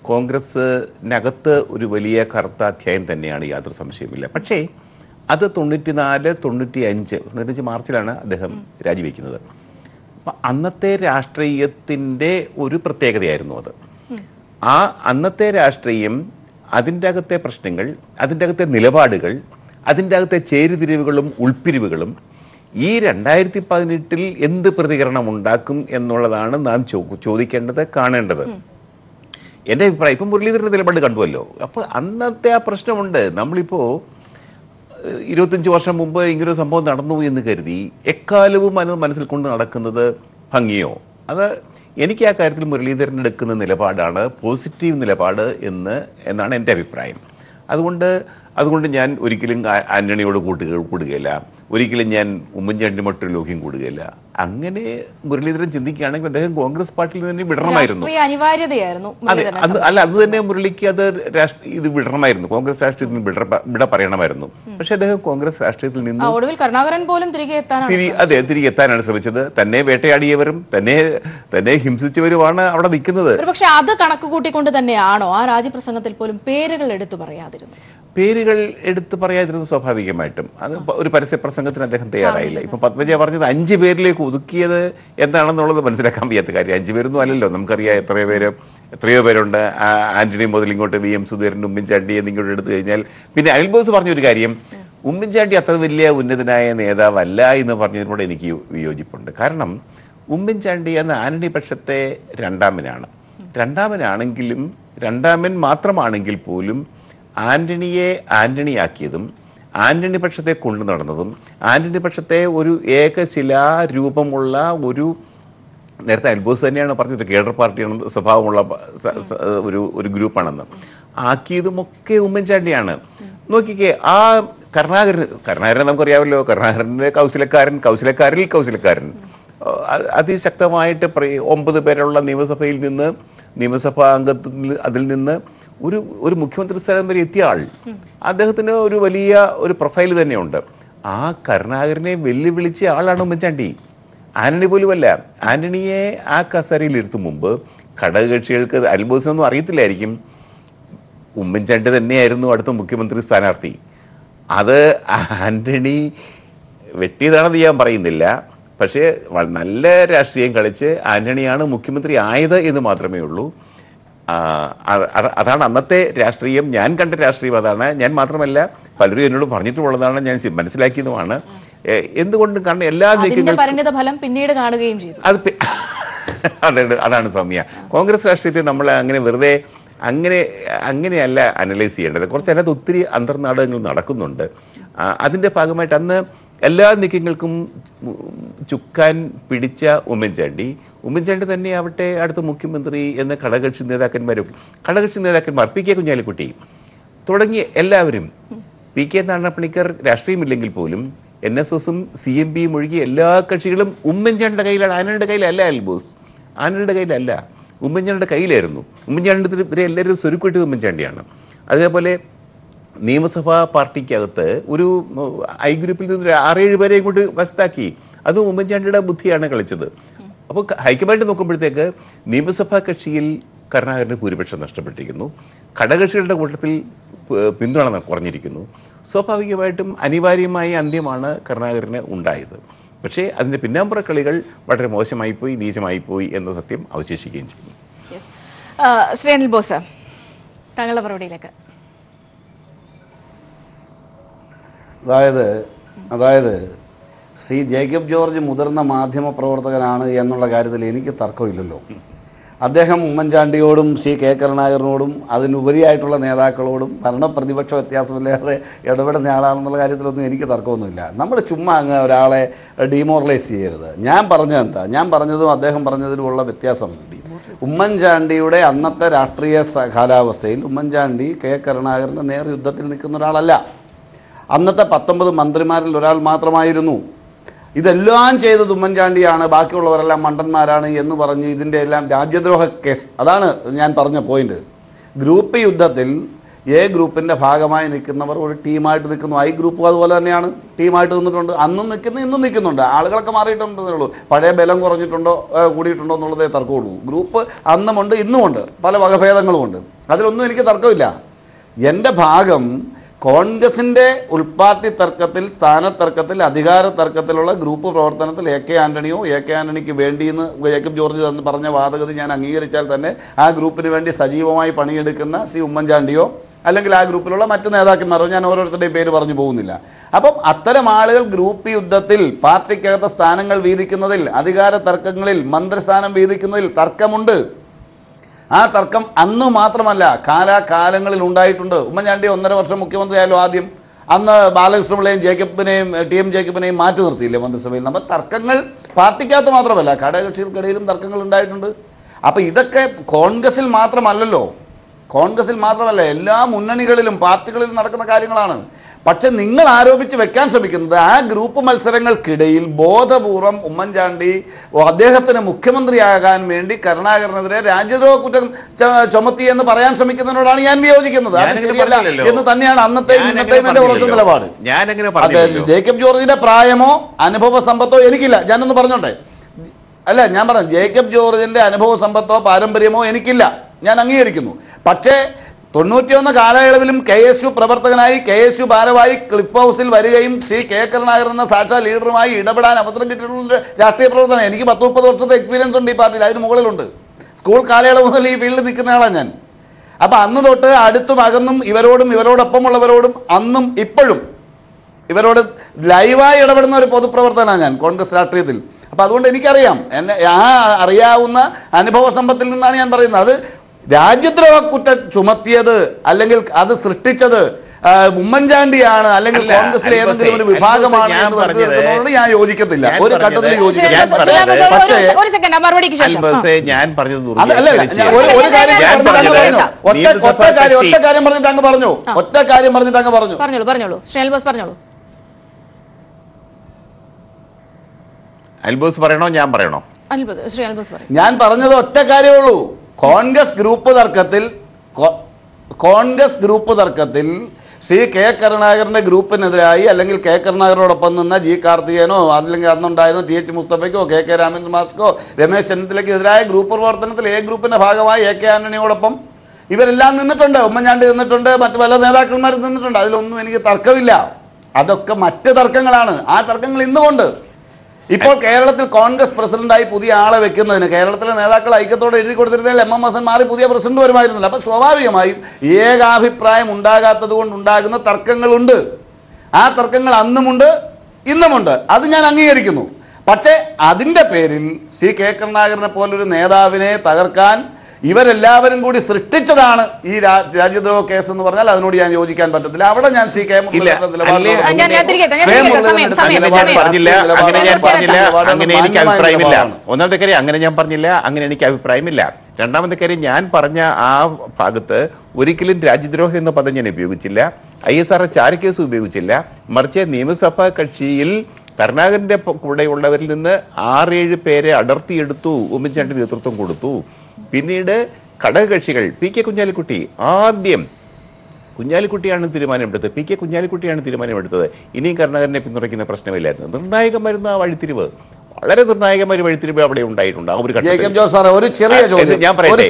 കോൺഗ്രസ്സിനകത്ത് ഒരു വലിയ കറുത്ത അധ്യായം തന്നെയാണ്, യാതൊരു സംശയമില്ല. പക്ഷേ അത് 95 മാർച്ചിലാണ് അദ്ദേഹം രാജിവെക്കുന്നത്. അപ്പം അന്നത്തെ രാഷ്ട്രീയത്തിൻ്റെ ഒരു പ്രത്യേകതയായിരുന്നു അത്. ആ അന്നത്തെ രാഷ്ട്രീയം, അതിൻ്റെ അകത്തെ പ്രശ്നങ്ങൾ, അതിൻ്റെ അകത്തെ നിലപാടുകൾ, അതിൻ്റെ അകത്തെ ചേരിതിരിവുകളും ഉൾപ്പിരിവുകളും ഈ 2018 എന്ത് പ്രതികരണം ഉണ്ടാക്കും എന്നുള്ളതാണ് നാം ചോദിക്കേണ്ടത്, കാണേണ്ടത്. എൻ്റെ അഭിപ്രായം, ഇപ്പം മുരളീധരൻ്റെ നിലപാട് കണ്ടുവല്ലോ. അപ്പോൾ അന്നത്തെ ആ പ്രശ്നമുണ്ട്. നമ്മളിപ്പോൾ 25 വർഷം മുമ്പ് ഇങ്ങനൊരു സംഭവം നടന്നു എന്ന് കരുതി എക്കാലവും മനസ്സിൽ കൊണ്ട് നടക്കുന്നത് ഭംഗിയോ? അത് എനിക്ക് ആ കാര്യത്തിൽ മുരളീധരൻ എടുക്കുന്ന നിലപാടാണ് പോസിറ്റീവ് നിലപാട് എന്നാണ് എൻ്റെ അഭിപ്രായം. അതുകൊണ്ട് ഞാൻ ഒരിക്കലും ആന്റണിയോട് കൂടുകയില്ല, ഒരിക്കലും ഞാൻ ഉമ്മൻചാണ്ടി മറ്റൊരു ലോഹ്യം കൂടുകയില്ല. അങ്ങനെ മുരളീധരൻ ചിന്തിക്കുകയാണെങ്കിൽ അദ്ദേഹം കോൺഗ്രസ് പാർട്ടിയിൽ നിന്ന് വിടണമായിരുന്നു. അത് തന്നെ മുരളിക്ക് അത് ഇത് വിടണമായിരുന്നു, കോൺഗ്രസ് രാഷ്ട്രീയത്തിൽ വിട പറയണമായിരുന്നു. പക്ഷെ അദ്ദേഹം കോൺഗ്രസ് രാഷ്ട്രീയത്തിൽ നിന്ന് തിരികെ എത്താനാണ് ശ്രമിച്ചത്. തന്നെ വേട്ടയാടിയവരും തന്നെ ഹിംസിച്ചവരുമാണ് അവിടെ നിൽക്കുന്നത്. പക്ഷെ അത് കണക്ക് കൂട്ടിക്കൊണ്ട് തന്നെയാണോ ആ രാജ്യപ്രസംഗത്തിൽ പോലും പേരുകൾ എടുത്തു പറയാതിരുന്നത്? പേരുകൾ എടുത്തു പറയാതിരുന്നത് സ്വാഭാവികമായിട്ടും. അത് ഒരു പരസ്യ പ്രസംഗത്തിന് അദ്ദേഹം തയ്യാറായില്ല. ഇപ്പം പത്മജ പറഞ്ഞത് 5 പേരിലേക്ക് ഒതുക്കിയത് എന്താണെന്നുള്ളത് മനസ്സിലാക്കാൻ വയ്യാത്ത കാര്യം. 5 പേരൊന്നും അല്ലല്ലോ, നമുക്കറിയാം എത്രയോ പേരുണ്ട്. ആന്റണി മുതൽ ഇങ്ങോട്ട് VM സുധീരൻ, ഉമ്മൻചാണ്ടി എന്നിങ്ങോട്ട് എടുത്തു കഴിഞ്ഞാൽ പിന്നെ അനിൽ ബോസ് പറഞ്ഞൊരു കാര്യം, ഉമ്മൻചാണ്ടി അത്ര വലിയ ഉന്നതനായ നേതാവല്ല എന്ന് പറഞ്ഞതിനോട് എനിക്ക് വിയോജിപ്പുണ്ട്. കാരണം ഉമ്മൻചാണ്ടി അന്ന് ആന്റണി പക്ഷത്തെ രണ്ടാമനാണെങ്കിലും രണ്ടാമൻ മാത്രമാണെങ്കിൽ പോലും ആന്റണിയെ ആന്റണിയാക്കിയതും ആന്റണി പക്ഷത്തെ കൊണ്ടു നടന്നതും ആന്റണി പക്ഷത്തെ ഒരു ഏകശിലാരൂപമുള്ള നേരത്തെ അൽബോസ് തന്നെയാണ് പറഞ്ഞത് കേഡർ പാർട്ടിയാണ് സ്വഭാവമുള്ള ഒരു ഗ്രൂപ്പാണെന്ന് ആക്കിയതുമൊക്കെ ഉമ്മൻചാണ്ടിയാണ്. നോക്കിക്കേ, ആ കരുണാകരനെ നമുക്കറിയാമല്ലോ, കരുണാകരൻ്റെ കൗശലക്കാരിൽ അതിശക്തമായിട്ട് 9 പേരുള്ള നിയമസഭാ അംഗത്തിൽ അതിൽ നിന്ന് ഒരു മുഖ്യമന്ത്രി സ്ഥാനം വരെ എത്തിയ ആൾ. അദ്ദേഹത്തിന് ഒരു വലിയ പ്രൊഫൈൽ തന്നെയുണ്ട്. ആ കരുണാകരനെ വെല്ലുവിളിച്ച ആളാണ് ഉമ്മൻചാണ്ടി. ആന്റണി പോലുമല്ല. ആന്റണിയെ ആ കസേരയിൽ ഇരുത്തും മുമ്പ് ഘടകകക്ഷികൾക്ക് അൽബോസിനൊന്നും അറിയത്തില്ലായിരിക്കും ഉമ്മൻചാണ്ടി തന്നെയായിരുന്നു അടുത്ത മുഖ്യമന്ത്രി സ്ഥാനാർത്ഥി. അത് ആന്റണി വെട്ടിയതാണെന്ന് ഞാൻ പറയുന്നില്ല, പക്ഷേ നല്ല രാഷ്ട്രീയം കളിച്ച് ആന്റണിയാണ് മുഖ്യമന്ത്രി ആയത് എന്ന് മാത്രമേ ഉള്ളൂ. അതാണ് അന്നത്തെ രാഷ്ട്രീയം. ഞാൻ കണ്ട രാഷ്ട്രീയം അതാണ്. ഞാൻ മാത്രമല്ല, പലരും എന്നോട് പറഞ്ഞിട്ടുള്ളതാണ്, ഞാൻ മനസ്സിലാക്കിയതുമാണ്. എന്തുകൊണ്ടും കാരണം എല്ലാ ഫലം പിന്നീട് കാണുകയും ചെയ്തു. അതാണ് സൗമ്യ. കോൺഗ്രസ് രാഷ്ട്രീയത്തെ നമ്മൾ അങ്ങനെ വെറുതെ അങ്ങനെയല്ല അനലൈസ് ചെയ്യേണ്ടത്. കുറച്ച് അതിനകത്ത് ഒത്തിരി അന്തർനാടകങ്ങൾ നടക്കുന്നുണ്ട്. അതിൻ്റെ ഭാഗമായിട്ട് അന്ന് എല്ലാ നീക്കങ്ങൾക്കും ചുക്കാൻ പിടിച്ച ഉമ്മൻചാണ്ടി തന്നെ ആവട്ടെ അടുത്ത മുഖ്യമന്ത്രി എന്ന ഘടകകക്ഷി നേതാക്കന്മാർ പി.കെ. കുഞ്ഞാലിക്കുട്ടി തുടങ്ങിയ എല്ലാവരും, പി.കെ. നാരായണപ്പണിക്കർ രാഷ്ട്രീയമില്ലെങ്കിൽ പോലും NSSും CMPയും ഒഴികെ എല്ലാ കക്ഷികളും ഉമ്മൻചാണ്ടിയുടെ കയ്യിലാണ്. ആന്റണിയുടെ കയ്യിലല്ല അൽബോസ്, ആന്റണിയുടെ കയ്യിലല്ല, ഉമ്മൻചാണ്ടിയുടെ കയ്യിലായിരുന്നു. ഉമ്മൻചാണ്ടിയുടെ എല്ലാവരും സ്വരുക്കൂട്ടി ഉമ്മൻചാണ്ടിയാണ്. അതേപോലെ നിയമസഭാ പാർട്ടിക്കകത്ത് ഒരു ഐ ഗ്രൂപ്പിൽ നിന്ന് 6-7 പേരെ ഇങ്ങോട്ട് വശത്താക്കി. അതും ഉമ്മൻചാണ്ടിയുടെ ബുദ്ധിയാണ് കളിച്ചത്. അപ്പോൾ ഹൈക്കമാൻഡ് നോക്കുമ്പോഴത്തേക്ക് നിയമസഭാ കക്ഷിയിൽ കരുണാകരന് ഭൂരിപക്ഷം നഷ്ടപ്പെട്ടിരിക്കുന്നു, ഘടകകക്ഷികളുടെ കൂട്ടത്തിൽ പിന്തുണ കുറഞ്ഞിരിക്കുന്നു. സ്വാഭാവികമായിട്ടും അനിവാര്യമായ അന്ത്യമാണ് കരുണാകരന് ഉണ്ടായത്. പക്ഷേ അതിൻ്റെ പിന്നാമ്പുറ കളികൾ വളരെ മോശമായിപ്പോയി, നീചമായിപ്പോയി എന്ന സത്യം അവശേഷിക്കുകയും ചെയ്യുന്നു. ശ്രീ അനിൽ ബോസ്, താങ്കളുടെ മറുപടിയിലേക്ക്. അതായത് ശ്രീ ജേക്കബ് ജോർജ് മുതിർന്ന മാധ്യമ പ്രവർത്തകനാണ് എന്നുള്ള കാര്യത്തിൽ എനിക്ക് തർക്കമില്ലല്ലോ. അദ്ദേഹം ഉമ്മൻചാണ്ടിയോടും ശ്രീ കെ കരുണാകരനോടും അതിനുപരിയായിട്ടുള്ള നേതാക്കളോടും ഭരണപ്രതിപക്ഷ വ്യത്യാസമില്ലാതെ ഇടപെടുന്ന ആളാണെന്നുള്ള കാര്യത്തിലൊന്നും എനിക്ക് തർക്കമൊന്നുമില്ല. നമ്മൾ ചുമ്മാ അങ്ങ് ഒരാളെ ഡീമോറലൈസ് ചെയ്യരുത്. ഞാൻ പറഞ്ഞതും അദ്ദേഹം പറഞ്ഞതിലുമുള്ള വ്യത്യാസം, ഉമ്മൻചാണ്ടിയുടെ അന്നത്തെ രാഷ്ട്രീയ കാലാവസ്ഥയിൽ ഉമ്മൻചാണ്ടി കെ കരുണാകരൻ്റെ നേർയുദ്ധത്തിൽ നിൽക്കുന്ന ഒരാളല്ല. അന്നത്തെ 19 മന്ത്രിമാരിൽ ഒരാൾ മാത്രമായിരുന്നു. ഇതെല്ലാം ചെയ്തത് ഉമ്മൻചാണ്ടിയാണ്, ബാക്കിയുള്ളവരെല്ലാം മണ്ടന്മാരാണ് എന്ന് പറഞ്ഞ് ഇതിൻ്റെ എല്ലാം രാജ്യദ്രോഹ കേസ്. അതാണ് ഞാൻ പറഞ്ഞ പോയിന്റ്. ഗ്രൂപ്പ് യുദ്ധത്തിൽ എ ഗ്രൂപ്പിൻ്റെ ഭാഗമായി നിൽക്കുന്നവർ ഒരു ടീമായിട്ട് നിൽക്കുന്നു. ഐ ഗ്രൂപ്പ് അതുപോലെ തന്നെയാണ്, ടീമായിട്ട് നിന്നിട്ടുണ്ട്. അന്നും നിൽക്കുന്നു, ഇന്നും നിൽക്കുന്നുണ്ട്. ആളുകളൊക്കെ മാറിയിട്ടുണ്ടെന്നേ ഉള്ളൂ. പഴയ ബലം കുറഞ്ഞിട്ടുണ്ടോ കൂടിയിട്ടുണ്ടോ എന്നുള്ളതേ തർക്കമുള്ളൂ. ഗ്രൂപ്പ് അന്നുമുണ്ട്, ഇന്നുമുണ്ട്, പല വകഭേദങ്ങളുമുണ്ട്. അതിലൊന്നും എനിക്ക് തർക്കമില്ല. എൻ്റെ ഭാഗം കോൺഗ്രസിൻ്റെ ഉൾപാർട്ടി തർക്കത്തിൽ, സ്ഥാനത്തർക്കത്തിൽ, അധികാര തർക്കത്തിലുള്ള ഗ്രൂപ്പ് പ്രവർത്തനത്തിൽ AK ആൻ്റണിയോ AK ആൻ്റണിക്ക് വേണ്ടിയെന്ന് ജേക്കബ് ജോർജ് എന്ന് പറഞ്ഞ വാദഗതി ഞാൻ അംഗീകരിച്ചാൽ തന്നെ ആ ഗ്രൂപ്പിന് വേണ്ടി സജീവമായി പണിയെടുക്കുന്ന ശ്രീ ഉമ്മൻചാണ്ടിയോ അല്ലെങ്കിൽ ആ ഗ്രൂപ്പിലുള്ള മറ്റു നേതാക്കന്മാരോ, ഞാൻ ഓരോരുത്തരുടെയും പേര് പറഞ്ഞു പോകുന്നില്ല. അപ്പം അത്തരം ആളുകൾ ഗ്രൂപ്പ് യുദ്ധത്തിൽ, പാർട്ടിക്കകത്ത് സ്ഥാനങ്ങൾ വീതിക്കുന്നതിൽ, അധികാര തർക്കങ്ങളിൽ, മന്ത്രിസ്ഥാനം വീതിക്കുന്നതിൽ തർക്കമുണ്ട്. ആ തർക്കം അന്ന് മാത്രമല്ല, കാലാകാലങ്ങളിൽ ഉണ്ടായിട്ടുണ്ട്. ഉമ്മൻചാണ്ടി 1.5 വർഷം മുഖ്യമന്ത്രിയായാലും ആദ്യം അന്ന് ബാലകൃഷ്ണപിള്ളയും TM ജേക്കബിനെയും മാറ്റി നിർത്തിയില്ലേ മന്ത്രിസഭയിൽ. നമ്മൾ തർക്കങ്ങൾ പാർട്ടിക്കകത്ത് മാത്രമല്ല, ഘടകകക്ഷികൾക്കിടയിലും തർക്കങ്ങൾ ഉണ്ടായിട്ടുണ്ട്. അപ്പോൾ ഇതൊക്കെ കോൺഗ്രസിൽ മാത്രമല്ലല്ലോ, എല്ലാ മുന്നണികളിലും പാർട്ടികളിലും നടക്കുന്ന കാര്യങ്ങളാണ്. പക്ഷെ നിങ്ങൾ ആരോപിച്ച് വെക്കാൻ ശ്രമിക്കുന്നത് ആ ഗ്രൂപ്പ് മത്സരങ്ങൾക്കിടയിൽ ബോധപൂർവം ഉമ്മൻചാണ്ടി അദ്ദേഹത്തിന് മുഖ്യമന്ത്രിയാകാൻ വേണ്ടി കരുണാകരനെതിരെ രാജ്യദ്രോഹ കുറ്റം ചുമത്തി എന്ന് പറയാൻ ശ്രമിക്കുന്നതിനോടാണ് ഞാൻ വിയോജിക്കുന്നത്. അത് ശരിയല്ല എന്ന് തന്നെയാണ് അന്നത്തെയും ഇന്നത്തെയും എന്റെ ഉറച്ച നിലപാട്. ജേക്കബ് ജോർജിന്റെ പ്രായമോ അനുഭവ സമ്പത്തോ എനിക്കില്ല. ഞാനൊന്ന് പറഞ്ഞോട്ടെ, അല്ല ഞാൻ പറഞ്ഞു, ജേക്കബ് ജോർജിന്റെ അനുഭവ സമ്പത്തോ പാരമ്പര്യമോ എനിക്കില്ല, ഞാൻ അംഗീകരിക്കുന്നു. പക്ഷേ 91 കാലയളവിലും KSU പ്രവർത്തകനായി, KSU ഭാരവാഹി, ക്ലിഫ് ഹൗസിൽ വരികയും ശ്രീ K കരുണാകരൻ എന്ന സാക്ഷാൽ ലീഡറുമായി ഇടപെടാൻ അവസരം കിട്ടിയിട്ടുള്ള രാഷ്ട്രീയ പ്രവർത്തനം. എനിക്ക് 10-30 വർഷത്തെ എക്സ്പീരിയൻസ് ഉണ്ട് ഈ പാർട്ടിയിൽ, അതിന് മുകളിലുണ്ട്. സ്കൂൾ കാലയളവ് മുതൽ ഈ ഫീൽഡിൽ നിൽക്കുന്ന ആളാണ് ഞാൻ. അപ്പം അന്ന് തൊട്ട് അടുത്തും അകന്നും ഇവരോടൊപ്പമുള്ളവരോടും അന്നും ഇപ്പോഴും ഇവരോട് ലൈവായി ഇടപെടുന്ന ഒരു പൊതുപ്രവർത്തകനാണ് ഞാൻ കോൺഗ്രസ് രാഷ്ട്രീയത്തിൽ. അപ്പം അതുകൊണ്ട് എനിക്കറിയാം, ആ അറിയാവുന്ന അനുഭവ സമ്പത്തിൽ നിന്നാണ് ഞാൻ പറയുന്നത്. അത് രാജ്യദ്രോഹ കുറ്റം ചുമത്തിയത് അല്ലെങ്കിൽ അത് സൃഷ്ടിച്ചത് ഉമ്മൻചാണ്ടിയാണ് അല്ലെങ്കിൽ കോൺഗ്രസിലെ ഏതെങ്കിലും ഒരു വിഭാഗമാണ് എന്ന് പറയുന്നതിനോട് ഞാൻ യോജിക്കത്തില്ല, ഒരു ഘട്ടത്തിൽ യോജിക്കത്തില്ല. ഒറ്റ കാര്യം പറഞ്ഞിട്ട് അങ്ങ് പറഞ്ഞു. അൽബോസ് പറയണോ ഞാൻ പറയണോ? ഞാൻ പറഞ്ഞത് ഒറ്റ കാര്യമേ ഉള്ളൂ. കോൺഗ്രസ് ഗ്രൂപ്പ് തർക്കത്തിൽ ശ്രീ K കരുണാകരന്റെ ഗ്രൂപ്പിനെതിരായി അല്ലെങ്കിൽ K കരുണാകരനോടൊപ്പം നിന്ന G കാർത്തികേയനോ അല്ലെങ്കിൽ അന്നുണ്ടായിരുന്ന TH മുസ്തഫയ്ക്കോ KK രാമചന്ദ്രൻ മാസ്റ്റർക്കോ രമേശ് ചെന്നിത്തലയ്ക്കെതിരായ ഗ്രൂപ്പ് പ്രവർത്തനത്തിൽ A ഗ്രൂപ്പിന്റെ ഭാഗമായി AK ആന്റണിയോടൊപ്പം ഇവരെല്ലാം നിന്നിട്ടുണ്ട്. ഉമ്മൻചാണ്ടി നിന്നിട്ടുണ്ട്, മറ്റു പല നേതാക്കന്മാരും നിന്നിട്ടുണ്ട്. അതിലൊന്നും എനിക്ക് തർക്കമില്ല. അതൊക്കെ മറ്റ് തർക്കങ്ങളാണ്. ആ തർക്കങ്ങൾ ഇന്നുകൊണ്ട് ഇപ്പോൾ കേരളത്തിൽ കോൺഗ്രസ് പ്രസിഡന്റായി പുതിയ ആളെ വെക്കുന്നതിന് കേരളത്തിലെ നേതാക്കൾ ഐക്യത്തോടെ എഴുതി കൊടുത്തിരുന്നതിൽ MM ഹസൻ മാറി പുതിയ പ്രസിഡന്റ് വരുമായിരുന്നില്ല. അപ്പോൾ സ്വാഭാവികമായും ഏകാഭിപ്രായം ഉണ്ടാകാത്തത് കൊണ്ടുണ്ടാകുന്ന തർക്കങ്ങളുണ്ട്. ആ തർക്കങ്ങൾ അന്നുമുണ്ട്, ഇന്നുമുണ്ട്. അത് ഞാൻ അംഗീകരിക്കുന്നു. പക്ഷേ അതിൻ്റെ പേരിൽ ശ്രീ K കരുണാകരനെ പോലൊരു നേതാവിനെ തകർക്കാൻ ഇവരെല്ലാവരും കൂടി സൃഷ്ടിച്ചതാണ് ഈ രാജ്യദ്രോഹ കേസ് എന്ന് പറഞ്ഞാൽ അതിനോട് ഞാൻ യോജിക്കാൻ പറ്റത്തില്ല. അവിടെ ഞാൻ ശ്രീ K അങ്ങനെ എനിക്ക് അഭിപ്രായമില്ല. ഒന്നാമത്തെ കാര്യം അങ്ങനെ ഞാൻ പറഞ്ഞില്ല, അങ്ങനെ എനിക്ക് അഭിപ്രായമില്ല. രണ്ടാമത്തെ കാര്യം, ഞാൻ പറഞ്ഞ ആ ഭാഗത്ത് ഒരിക്കലും രാജ്യദ്രോഹം എന്ന പദം ഞാൻ ഉപയോഗിച്ചില്ല, ISR ചാരക്കേസ് ഉപയോഗിച്ചില്ല. മറിച്ച് നിയമസഭാ കക്ഷിയിൽ കരുണാകരന്റെ കൂടെയുള്ളവരിൽ നിന്ന് 6-7 പേരെ അടർത്തിയെടുത്തു, ഉമ്മൻചാണ്ടി നേതൃത്വം കൊടുത്തു. പിന്നീട് ഘടകകക്ഷികൾ PK കുഞ്ഞാലിക്കുട്ടി, ആദ്യം കുഞ്ഞാലിക്കുട്ടിയാണ് തീരുമാനമെടുത്തത്, PK കുഞ്ഞാലിക്കുട്ടിയാണ് തീരുമാനമെടുത്തത്. ഇനിയും കരുണാകരനെ പിന്തുണയ്ക്കുന്ന പ്രശ്നമില്ലായിരുന്നു. നിർണായകമായിരുന്നു ആ വഴിത്തിരിവ്, വളരെ നിർണായകമായ വഴിത്തിരിവ് അവിടെ ഉണ്ടായിട്ടുണ്ട്. ആ ഒരു ജേക്കബ് ജോർജ് സാറേ, ഒരു ചെറിയ ചോദ്യം ഞാൻ പറയട്ടെ.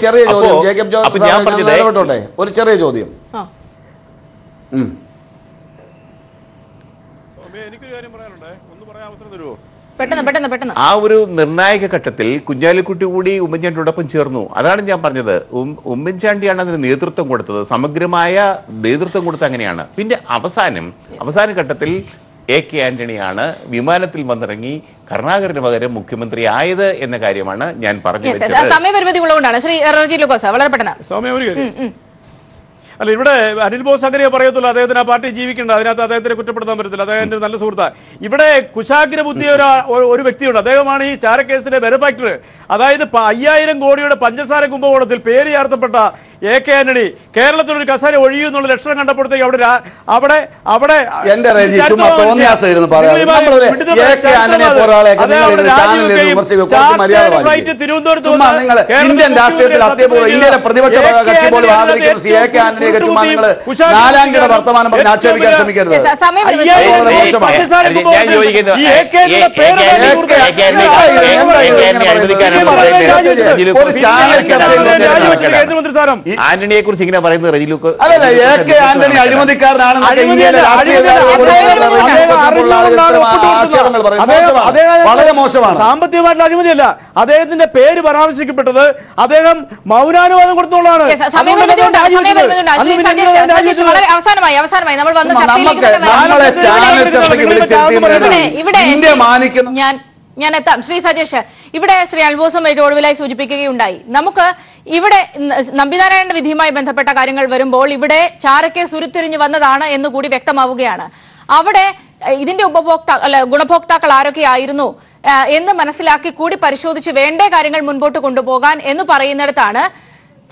ജേക്കബ് ജോർജ് ഞാൻ പറഞ്ഞത് ഒരു ചെറിയ ചോദ്യം. എനിക്കൊരു കാര്യം പറയാനുണ്ട്, ഒന്ന് പറയാൻ അവസരം തരുമോ? പെട്ടെന്ന് ആ ഒരു നിർണായക ഘട്ടത്തിൽ കുഞ്ഞാലിക്കുട്ടി കൂടി ഉമ്മൻചാണ്ടിയോടൊപ്പം ചേർന്നു. അതാണ് ഞാൻ പറഞ്ഞത്, ഉമ്മൻചാണ്ടിയാണ് അതിന് നേതൃത്വം കൊടുത്തത്, സമഗ്രമായ നേതൃത്വം കൊടുത്തത് അങ്ങനെയാണ്. പിന്നെ അവസാന ഘട്ടത്തിൽ AK ആന്റണിയാണ് വിമാനത്തിൽ വന്നിറങ്ങി കരുണാകരന് പകരം മുഖ്യമന്ത്രി ആയത് എന്ന കാര്യമാണ് ഞാൻ പറഞ്ഞത്. സമയപരിമിതി ഉള്ളതുകൊണ്ടാണ്. ശ്രീ റജി ലൂക്കോസ്, വളരെ പെട്ടെന്ന്. അല്ല, ഇവിടെ അനിൽ ബോസ് അങ്ങനെ പറയത്തുള്ളൂ, അദ്ദേഹത്തിന് ആ പാർട്ടി ജീവിക്കേണ്ട, അതിനകത്ത് അദ്ദേഹത്തിനെ കുറ്റപ്പെടുത്താൻ പറ്റത്തില്ല, അദ്ദേഹത്തിന്റെ നല്ല സുഹൃത്താണ്. ഇവിടെ കുശാഗ്ര ബുദ്ധിയ ഒരു വ്യക്തിയുണ്ട്, അദ്ദേഹമാണ് ഈ ചാരക്കേസിന്റെ ബെനഫാക്ടർ. അതായത് 5000 കോടിയുടെ പഞ്ചസാര കുംഭകോണത്തിൽ പേര് ചേർത്തപ്പെട്ട AK ആന്റണി കേരളത്തിലൊരു കസേര ഒഴിയുന്നുള്ള ലക്ഷണം കണ്ടപ്പോഴത്തേക്ക് അവിടെ എന്റെ റെജി ചുമ്മാ തോന്നിയാസായിരുന്നു പറയാം. ചുമ്മാ നിങ്ങൾ ഇന്ത്യൻ രാഷ്ട്രീയത്തിൽ അത്യപൂർവ്വം ഇന്ത്യയിലെ പ്രതിപക്ഷ കക്ഷി പോലും ആദരിക്കുന്ന ശ്രീ AK ആന്റണിയൊക്കെ ചുമ്മാ നിങ്ങൾ നാലാംകിട വർത്തമാനം പറഞ്ഞ് ആക്ഷേപിക്കാൻ ശ്രമിക്കരുത്. ആന്റണിയെ കുറിച്ച് ഇങ്ങനെ പറയുന്നത് റെജിലുക്ക് ആന്റണി അഴിമതിക്കാരനാണെന്നൊക്കെ ഇന്ത്യയിലെ വളരെ മോശമാണ്. സാമ്പത്തികമായിട്ടുള്ള അഴിമതിയല്ല, അദ്ദേഹത്തിന്റെ പേര് പരാമർശിക്കപ്പെട്ടത് അദ്ദേഹം മൗനാനുവാദം കൊടുത്തുള്ളതാണ്. അവസാനമായി നമ്മൾ വന്ന ഞാൻ എത്താം. ശ്രീ സജേഷ്, ഇവിടെ ശ്രീ അൽബോസും ഒടുവിലായി സൂചിപ്പിക്കുകയുണ്ടായി. നമുക്ക് ഇവിടെ നമ്പിനാരായണന്റെ വിധിയുമായി ബന്ധപ്പെട്ട കാര്യങ്ങൾ വരുമ്പോൾ ഇവിടെ ചാരക്കേസ് ഉരുത്തിരിഞ്ഞു വന്നതാണ് എന്നുകൂടി വ്യക്തമാവുകയാണ്. അവിടെ ഇതിന്റെ ഗുണഭോക്താക്കൾ ആരൊക്കെയായിരുന്നു എന്ന് മനസ്സിലാക്കി കൂടി പരിശോധിച്ച് വേണ്ട കാര്യങ്ങൾ മുൻപോട്ട് കൊണ്ടുപോകാൻ എന്ന് പറയുന്നിടത്താണ്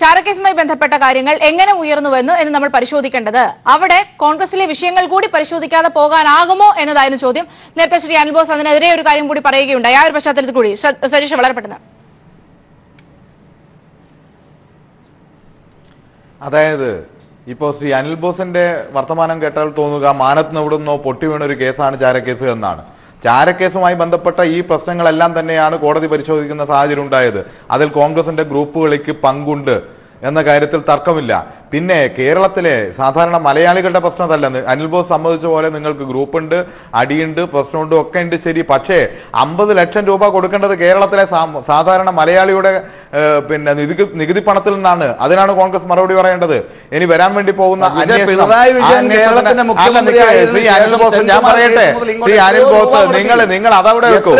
ചാരക്കേസുമായി ബന്ധപ്പെട്ട കാര്യങ്ങൾ എങ്ങനെ ഉയർന്നുവെന്ന് എന്ന് നമ്മൾ പരിശോധിക്കേണ്ടത്. അവിടെ കോൺഗ്രസിലെ വിഷയങ്ങൾ കൂടി പരിശോധിക്കാതെ പോകാനാകുമോ എന്നതായിരുന്നു ചോദ്യം. നേരത്തെ ശ്രീ അനിൽ ബോസ് അതിനെതിരെ ഒരു കാര്യം കൂടി പറയുകയുണ്ടായി. ആ ഒരു പശ്ചാത്തലത്തിൽ കൂടി സജീഷ് വളരെ പെട്ടെന്ന്. അതായത് ഇപ്പോൾ ശ്രീ അനിൽ ബോസിന്റെ വർത്തമാനം കേട്ടാൽ തോന്നുക മാനത്ത് എവിടുന്നോ പൊട്ടി വീണ ഒരു കേസാണ് ചാരക്കേസ് എന്നാണ്. ചാരക്കേസുമായി ബന്ധപ്പെട്ട ഈ പ്രശ്നങ്ങളെല്ലാം തന്നെയാണ് കോടതി പരിശോധിക്കുന്ന സാഹചര്യം ഉണ്ടായത്. അതിൽ കോൺഗ്രസിന്റെ ഗ്രൂപ്പുകൾക്ക് പങ്കുണ്ട് എന്ന കാര്യത്തിൽ തർക്കമില്ല. പിന്നെ കേരളത്തിലെ സാധാരണ മലയാളികളുടെ പ്രശ്നമല്ല. അനിൽ ബോസ് സമ്മതിച്ച പോലെ നിങ്ങൾക്ക് ഗ്രൂപ്പുണ്ട്, അടിയുണ്ട്, പ്രശ്നമുണ്ട്, ഒക്കെ ഉണ്ട്, ശരി. പക്ഷേ 50 ലക്ഷം രൂപ കൊടുക്കേണ്ടത് കേരളത്തിലെ സാധാരണ മലയാളിയുടെ നികുതി പണത്തിൽ നിന്നാണ്. അതിനാണ് കോൺഗ്രസ് മറുപടി പറയേണ്ടത്. ഇനി വരാൻ വേണ്ടി പോകുന്ന ഞാൻ പറയട്ടെ, ശ്രീ അനിൽ ബോസ് നിങ്ങൾ അതവിടെ വെക്കൂ,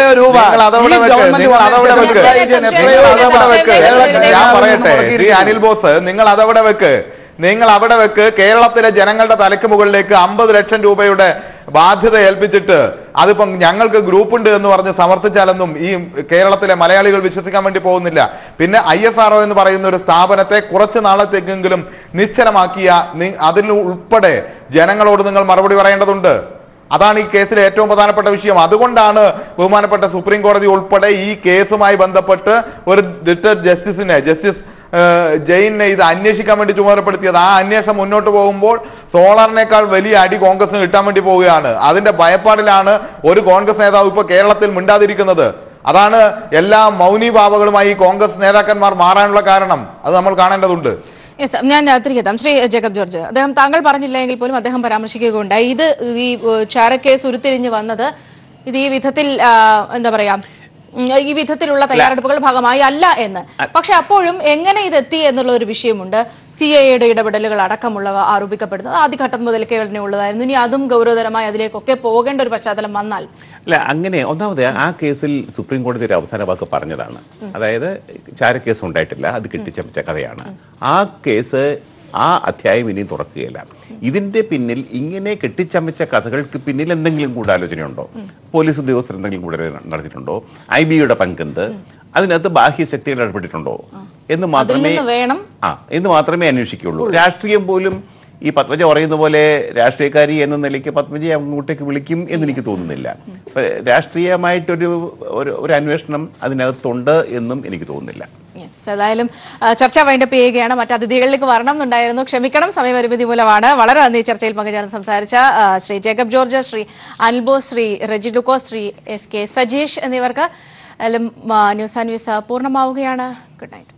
ഞാൻ പറയട്ടെ, ശ്രീ അനിൽ ബോസ് നിങ്ങൾ അവിടെ വെക്ക്. കേരളത്തിലെ ജനങ്ങളുടെ തലയ്ക്ക് മുകളിലേക്ക് 50 ലക്ഷം രൂപയുടെ ബാധ്യത ഏൽപ്പിച്ചിട്ട് അതിപ്പം ഞങ്ങൾക്ക് ഗ്രൂപ്പുണ്ട് എന്ന് പറഞ്ഞ് സമർത്ഥിച്ചാലൊന്നും ഈ കേരളത്തിലെ മലയാളികൾ വിശ്വസിക്കാൻ വേണ്ടി പോകുന്നില്ല. പിന്നെ ISRO എന്ന് പറയുന്ന ഒരു സ്ഥാപനത്തെ കുറച്ച് നാളത്തേക്കെങ്കിലും നിശ്ചലമാക്കിയ അതിൽ ഉൾപ്പെടെ ജനങ്ങളോട് നിങ്ങൾ മറുപടി പറയേണ്ടതുണ്ട്. അതാണ് ഈ കേസിലെ ഏറ്റവും പ്രധാനപ്പെട്ട വിഷയം. അതുകൊണ്ടാണ് ബഹുമാനപ്പെട്ട സുപ്രീം കോടതി ഉൾപ്പെടെ ഈ കേസുമായി ബന്ധപ്പെട്ട് ഒരു റിട്ടയർഡ് ജസ്റ്റിസ് ജയിലിനെ ഇത് അന്വേഷിക്കാൻ വേണ്ടി ചുമതലപ്പെടുത്തിയത്. ആ അന്വേഷണം മുന്നോട്ട് പോകുമ്പോൾ സോളറിനേക്കാൾ വലിയ അടി കോൺഗ്രസിന് കിട്ടാൻ വേണ്ടി പോവുകയാണ്. അതിന്റെ ഭയപ്പാടിലാണ് ഒരു കോൺഗ്രസ് നേതാവ് ഇപ്പോൾ കേരളത്തിൽ മിണ്ടാതിരിക്കുന്നത്. അതാണ് എല്ലാ മൗനീഭാവങ്ങളുമായി കോൺഗ്രസ് നേതാക്കന്മാർ മാറാനുള്ള കാരണം. അത് നമ്മൾ കാണേണ്ടതുണ്ട്. ഞാൻ തിരികെ എത്താം. ശ്രീ ജേക്കബ് ജോർജ്, താങ്കൾ പറഞ്ഞില്ല എങ്കിൽ പോലും അദ്ദേഹം പരാമർശിക്കുകയുണ്ടായി. ഇത് ഈ ചാരക്കേസ് ഉരുത്തിരിഞ്ഞ് വന്നത് ഇത് ഈ വിധത്തിൽ എന്താ പറയാ ഈ വിധത്തിലുള്ള തയ്യാറെടുപ്പുകളുടെ ഭാഗമായി അല്ല എന്ന്. പക്ഷെ അപ്പോഴും എങ്ങനെ ഇതെത്തി എന്നുള്ള ഒരു വിഷയമുണ്ട്. CIAയുടെ ഇടപെടലുകൾ അടക്കമുള്ളവ ആരോപിക്കപ്പെടുന്നത് ആദ്യഘട്ടം മുതൽക്കേ ഉള്ളതായിരുന്നു. ഇനി അതും ഗൗരവതരമായി അതിലേക്കൊക്കെ പോകേണ്ട ഒരു പശ്ചാത്തലം വന്നാൽ അല്ല, അങ്ങനെ ഒന്നാമത് ആ കേസിൽ സുപ്രീം കോടതി ഒരു അവസാന വാക്ക് പറഞ്ഞതാണ്. അതായത് ചാരക്കേസ് ഉണ്ടായിട്ടില്ല, അത് കെട്ടിച്ചമച്ച കഥയാണ്. ആ കേസ് ആ അധ്യായം ഇനിയും തുറക്കുകയില്ല. ഇതിന്റെ പിന്നിൽ ഇങ്ങനെ കെട്ടിച്ചമച്ച കഥകൾക്ക് പിന്നിൽ എന്തെങ്കിലും ഗൂഢാലോചനയുണ്ടോ? പോലീസ് ഉദ്യോഗസ്ഥർ എന്തെങ്കിലും കൂടെ നടത്തിയിട്ടുണ്ടോ? IBയുടെ പങ്കെന്ത് അതിനകത്ത് ബാഹ്യശക്തികൾ ഇടപെട്ടിട്ടുണ്ടോ എന്ന് മാത്രമേ അന്വേഷിക്കുകയുള്ളൂ. രാഷ്ട്രീയം പോലും ഈ പത്മജ പറയുന്ന പോലെ രാഷ്ട്രീയക്കാരി എന്ന നിലയ്ക്ക് പത്മജയെ അങ്ങോട്ടേക്ക് വിളിക്കും എന്നെനിക്ക് തോന്നുന്നില്ല. രാഷ്ട്രീയമായിട്ടൊരു അന്വേഷണം അതിനകത്തുണ്ട് എന്നും എനിക്ക് തോന്നുന്നില്ല. ഏതായാലും ചർച്ച വൈൻഡപ്പ് ചെയ്യുകയാണ്. മറ്റ് അതിഥികളിലേക്ക് വരണം എന്നുണ്ടായിരുന്നു, ക്ഷമിക്കണം, സമയപരിമിതി മൂലമാണ്. വളരെ നന്ദി ചർച്ചയിൽ പങ്കുചേർന്ന് സംസാരിച്ച ശ്രീ ജേക്കബ് ജോർജ്, ശ്രീ അനിൽ ബോസ്, ശ്രീ റെജി ലൂക്കോസ്, ശ്രീ SK സജീഷ് എന്നിവർക്ക് ന്യൂസ് ആൻഡ് വ്യൂസ് പൂർണ്ണമാവുകയാണ്. Good night.